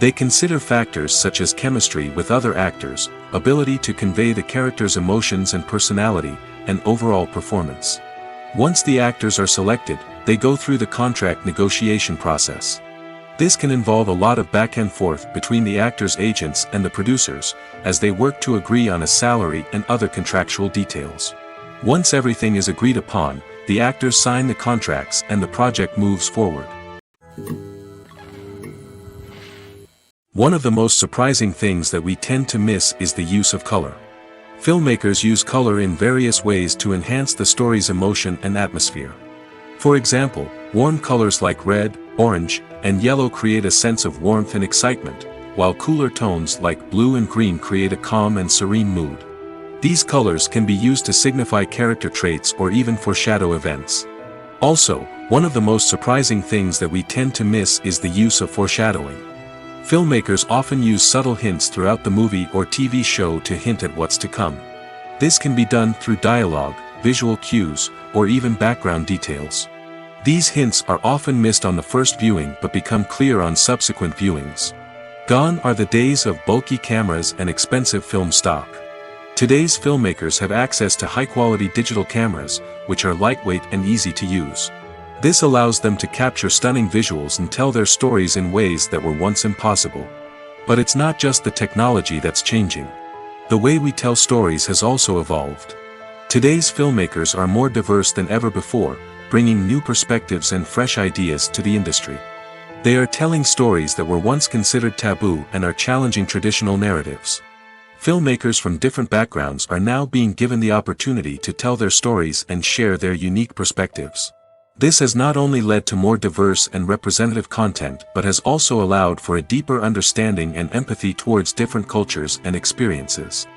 They consider factors such as chemistry with other actors, ability to convey the character's emotions and personality, and overall performance. Once the actors are selected, they go through the contract negotiation process. This can involve a lot of back and forth between the actors' agents and the producers, as they work to agree on a salary and other contractual details. Once everything is agreed upon, the actors sign the contracts and the project moves forward. One of the most surprising things that we tend to miss is the use of color. Filmmakers use color in various ways to enhance the story's emotion and atmosphere. For example, warm colors like red, orange, and yellow create a sense of warmth and excitement, while cooler tones like blue and green create a calm and serene mood. These colors can be used to signify character traits or even foreshadow events. Also, one of the most surprising things that we tend to miss is the use of foreshadowing. Filmmakers often use subtle hints throughout the movie or TV show to hint at what's to come. This can be done through dialogue, visual cues, or even background details. These hints are often missed on the first viewing but become clear on subsequent viewings. Gone are the days of bulky cameras and expensive film stock. Today's filmmakers have access to high-quality digital cameras, which are lightweight and easy to use. This allows them to capture stunning visuals and tell their stories in ways that were once impossible. But it's not just the technology that's changing. The way we tell stories has also evolved. Today's filmmakers are more diverse than ever before, bringing new perspectives and fresh ideas to the industry. They are telling stories that were once considered taboo and are challenging traditional narratives. Filmmakers from different backgrounds are now being given the opportunity to tell their stories and share their unique perspectives. This has not only led to more diverse and representative content but has also allowed for a deeper understanding and empathy towards different cultures and experiences.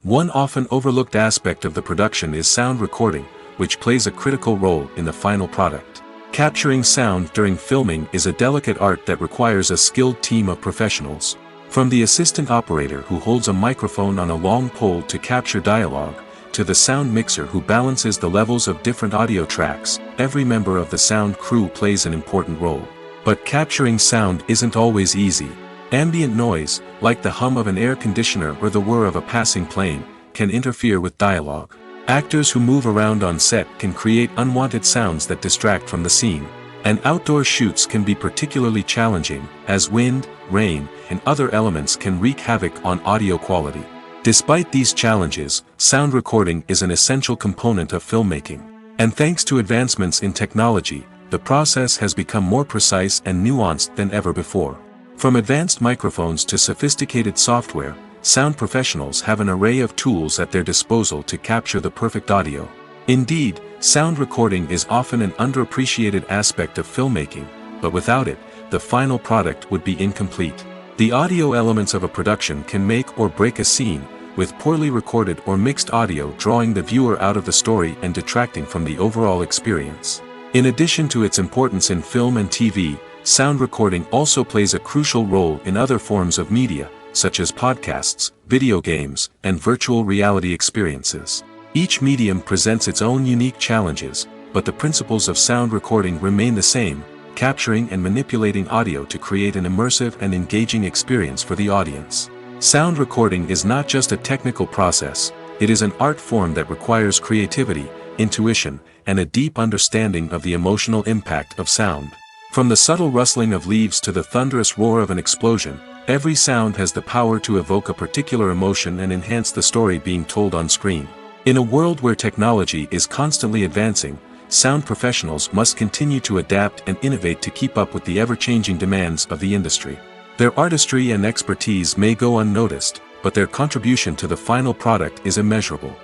One often overlooked aspect of the production is sound recording, which plays a critical role in the final product. Capturing sound during filming is a delicate art that requires a skilled team of professionals. From the assistant operator who holds a microphone on a long pole to capture dialogue, to the sound mixer who balances the levels of different audio tracks, every member of the sound crew plays an important role. But capturing sound isn't always easy. Ambient noise, like the hum of an air conditioner or the whir of a passing plane, can interfere with dialogue. Actors who move around on set can create unwanted sounds that distract from the scene. And outdoor shoots can be particularly challenging, as wind, rain, and other elements can wreak havoc on audio quality. Despite these challenges, sound recording is an essential component of filmmaking. And thanks to advancements in technology, the process has become more precise and nuanced than ever before. From advanced microphones to sophisticated software, sound professionals have an array of tools at their disposal to capture the perfect audio. Indeed, sound recording is often an underappreciated aspect of filmmaking, but without it, the final product would be incomplete. The audio elements of a production can make or break a scene, with poorly recorded or mixed audio drawing the viewer out of the story and detracting from the overall experience. In addition to its importance in film and TV, sound recording also plays a crucial role in other forms of media, such as podcasts, video games, and virtual reality experiences. Each medium presents its own unique challenges, but the principles of sound recording remain the same, capturing and manipulating audio to create an immersive and engaging experience for the audience. Sound recording is not just a technical process, it is an art form that requires creativity, intuition, and a deep understanding of the emotional impact of sound. From the subtle rustling of leaves to the thunderous roar of an explosion, every sound has the power to evoke a particular emotion and enhance the story being told on screen. In a world where technology is constantly advancing, sound professionals must continue to adapt and innovate to keep up with the ever-changing demands of the industry. Their artistry and expertise may go unnoticed, but their contribution to the final product is immeasurable.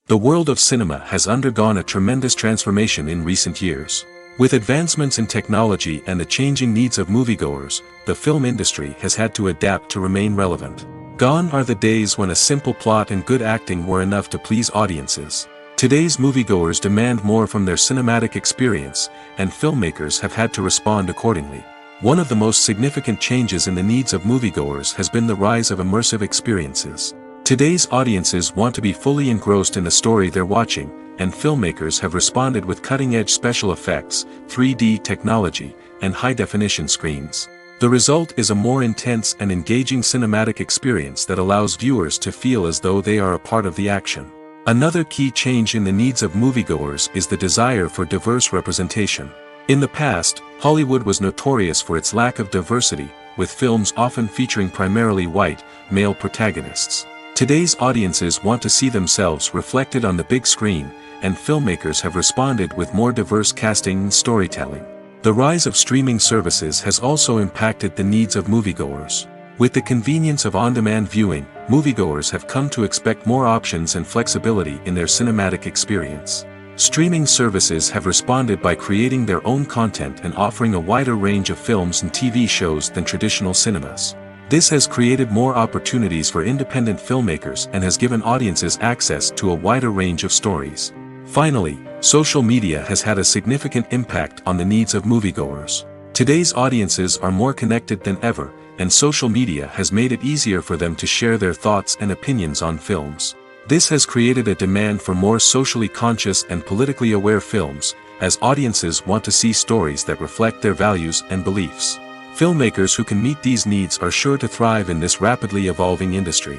The world of cinema has undergone a tremendous transformation in recent years. With advancements in technology and the changing needs of moviegoers, the film industry has had to adapt to remain relevant. Gone are the days when a simple plot and good acting were enough to please audiences. Today's moviegoers demand more from their cinematic experience, and filmmakers have had to respond accordingly. One of the most significant changes in the needs of moviegoers has been the rise of immersive experiences. Today's audiences want to be fully engrossed in the story they're watching, and filmmakers have responded with cutting-edge special effects, 3D technology, and high-definition screens. The result is a more intense and engaging cinematic experience that allows viewers to feel as though they are a part of the action. Another key change in the needs of moviegoers is the desire for diverse representation. In the past, Hollywood was notorious for its lack of diversity, with films often featuring primarily white, male protagonists. Today's audiences want to see themselves reflected on the big screen, and filmmakers have responded with more diverse casting and storytelling. The rise of streaming services has also impacted the needs of moviegoers. With the convenience of on-demand viewing, moviegoers have come to expect more options and flexibility in their cinematic experience. Streaming services have responded by creating their own content and offering a wider range of films and TV shows than traditional cinemas. This has created more opportunities for independent filmmakers and has given audiences access to a wider range of stories. Finally, social media has had a significant impact on the needs of moviegoers. Today's audiences are more connected than ever, and social media has made it easier for them to share their thoughts and opinions on films. This has created a demand for more socially conscious and politically aware films, as audiences want to see stories that reflect their values and beliefs. Filmmakers who can meet these needs are sure to thrive in this rapidly evolving industry.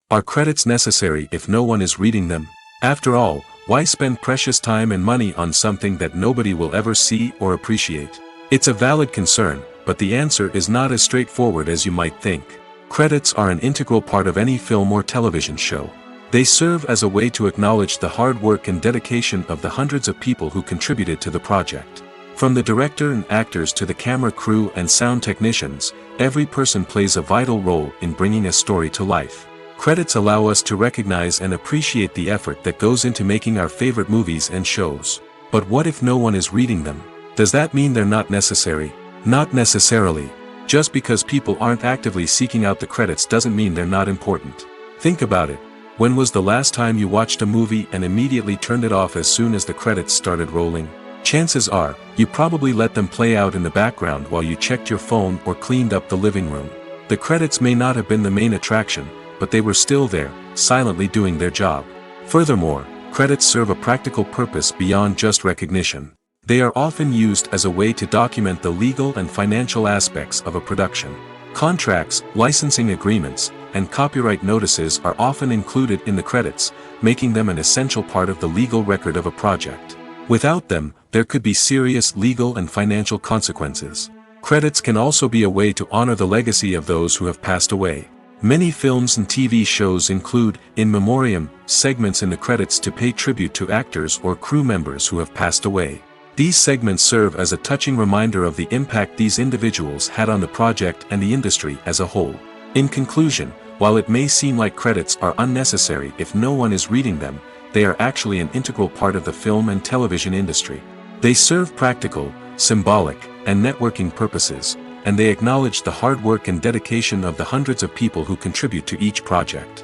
Are credits necessary if no one is reading them? After all, why spend precious time and money on something that nobody will ever see or appreciate? It's a valid concern, but the answer is not as straightforward as you might think. Credits are an integral part of any film or television show. They serve as a way to acknowledge the hard work and dedication of the hundreds of people who contributed to the project. From the director and actors to the camera crew and sound technicians, every person plays a vital role in bringing a story to life. Credits allow us to recognize and appreciate the effort that goes into making our favorite movies and shows. But what if no one is reading them? Does that mean they're not necessary? Not necessarily. Just because people aren't actively seeking out the credits doesn't mean they're not important. Think about it. When was the last time you watched a movie and immediately turned it off as soon as the credits started rolling? Chances are, you probably let them play out in the background while you checked your phone or cleaned up the living room. The credits may not have been the main attraction, but they were still there, silently doing their job. Furthermore, credits serve a practical purpose beyond just recognition. They are often used as a way to document the legal and financial aspects of a production. Contracts, licensing agreements, and copyright notices are often included in the credits, making them an essential part of the legal record of a project. Without them, there could be serious legal and financial consequences. Credits can also be a way to honor the legacy of those who have passed away. Many films and TV shows include in memoriam segments in the credits to pay tribute to actors or crew members who have passed away. These segments serve as a touching reminder of the impact these individuals had on the project and the industry as a whole. In conclusion, while it may seem like credits are unnecessary if no one is reading them, they are actually an integral part of the film and television industry. They serve practical, symbolic, and networking purposes, and they acknowledge the hard work and dedication of the hundreds of people who contribute to each project.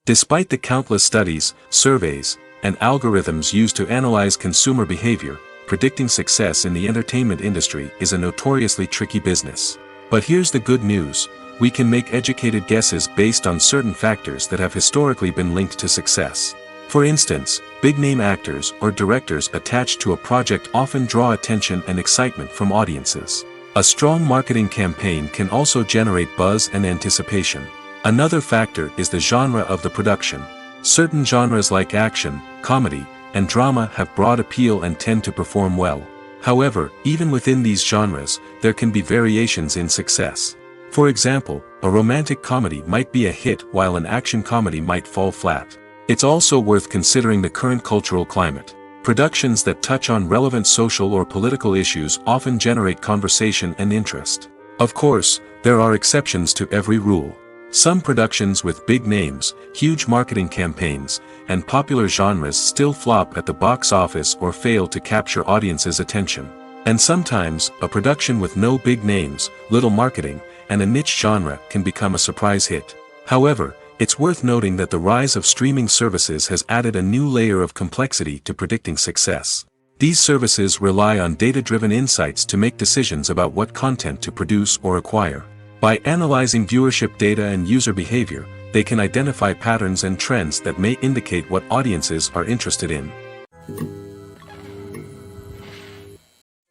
Despite the countless studies, surveys, and algorithms used to analyze consumer behavior, predicting success in the entertainment industry is a notoriously tricky business. But here's the good news: we can make educated guesses based on certain factors that have historically been linked to success. For instance, big-name actors or directors attached to a project often draw attention and excitement from audiences. A strong marketing campaign can also generate buzz and anticipation. Another factor is the genre of the production. Certain genres like action, comedy, and drama have broad appeal and tend to perform well. However, even within these genres, there can be variations in success. For example, a romantic comedy might be a hit while an action comedy might fall flat. It's also worth considering the current cultural climate. Productions that touch on relevant social or political issues often generate conversation and interest. Of course, there are exceptions to every rule. Some productions with big names, huge marketing campaigns, and popular genres still flop at the box office or fail to capture audiences' attention. And sometimes, a production with no big names, little marketing, and a niche genre can become a surprise hit. However, it's worth noting that the rise of streaming services has added a new layer of complexity to predicting success. These services rely on data-driven insights to make decisions about what content to produce or acquire. By analyzing viewership data and user behavior, they can identify patterns and trends that may indicate what audiences are interested in.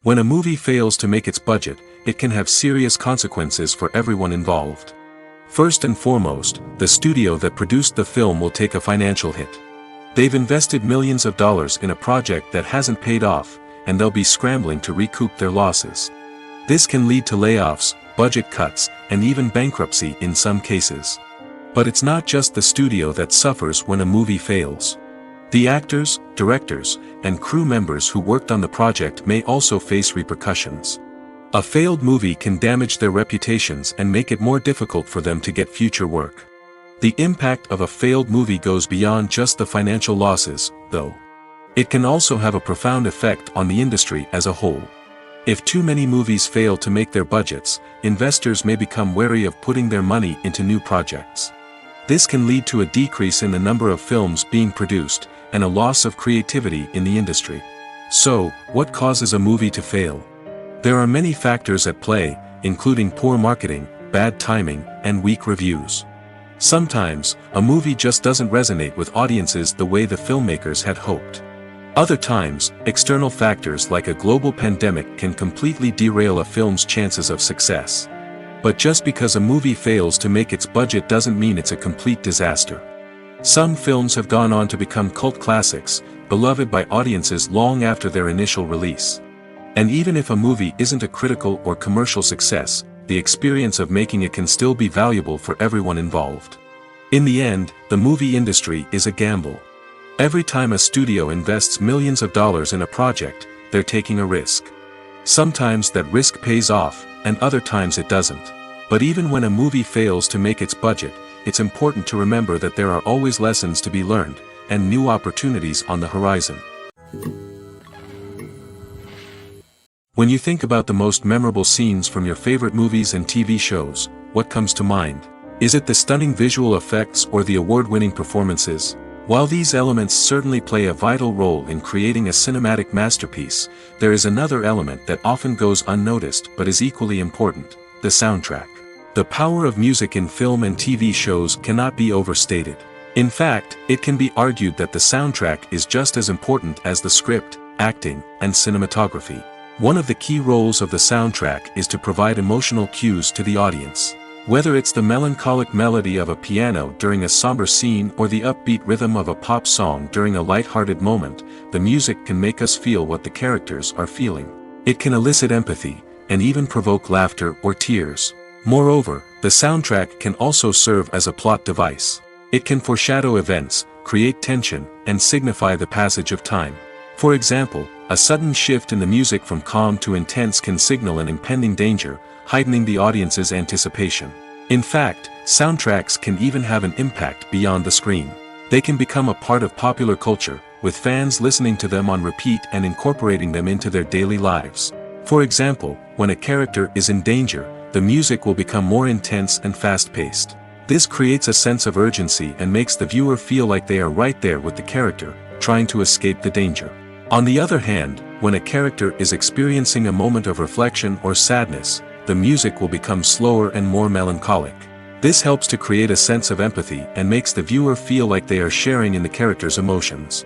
When a movie fails to make its budget, it can have serious consequences for everyone involved. First and foremost, the studio that produced the film will take a financial hit. They've invested millions of dollars in a project that hasn't paid off, and they'll be scrambling to recoup their losses. This can lead to layoffs, budget cuts, and even bankruptcy in some cases. But it's not just the studio that suffers when a movie fails. The actors, directors, and crew members who worked on the project may also face repercussions. A failed movie can damage their reputations and make it more difficult for them to get future work. The impact of a failed movie goes beyond just the financial losses, though. It can also have a profound effect on the industry as a whole. If too many movies fail to make their budgets, investors may become wary of putting their money into new projects. This can lead to a decrease in the number of films being produced, and a loss of creativity in the industry. So, what causes a movie to fail? There are many factors at play, including poor marketing, bad timing, and weak reviews. Sometimes, a movie just doesn't resonate with audiences the way the filmmakers had hoped. Other times, external factors like a global pandemic can completely derail a film's chances of success. But just because a movie fails to make its budget doesn't mean it's a complete disaster. Some films have gone on to become cult classics, beloved by audiences long after their initial release. And even if a movie isn't a critical or commercial success, the experience of making it can still be valuable for everyone involved. In the end, the movie industry is a gamble. Every time a studio invests millions of dollars in a project, they're taking a risk. Sometimes that risk pays off, and other times it doesn't. But even when a movie fails to make its budget, it's important to remember that there are always lessons to be learned, and new opportunities on the horizon. When you think about the most memorable scenes from your favorite movies and TV shows, what comes to mind? Is it the stunning visual effects or the award-winning performances? While these elements certainly play a vital role in creating a cinematic masterpiece, there is another element that often goes unnoticed but is equally important: the soundtrack. The power of music in film and TV shows cannot be overstated. In fact, it can be argued that the soundtrack is just as important as the script, acting, and cinematography. One of the key roles of the soundtrack is to provide emotional cues to the audience. Whether it's the melancholic melody of a piano during a somber scene or the upbeat rhythm of a pop song during a light-hearted moment, the music can make us feel what the characters are feeling. It can elicit empathy, and even provoke laughter or tears. Moreover, the soundtrack can also serve as a plot device. It can foreshadow events, create tension, and signify the passage of time. For example, a sudden shift in the music from calm to intense can signal an impending danger, heightening the audience's anticipation. In fact, soundtracks can even have an impact beyond the screen. They can become a part of popular culture, with fans listening to them on repeat and incorporating them into their daily lives. For example, when a character is in danger, the music will become more intense and fast-paced. This creates a sense of urgency and makes the viewer feel like they are right there with the character, trying to escape the danger. On the other hand, when a character is experiencing a moment of reflection or sadness, the music will become slower and more melancholic. This helps to create a sense of empathy and makes the viewer feel like they are sharing in the character's emotions.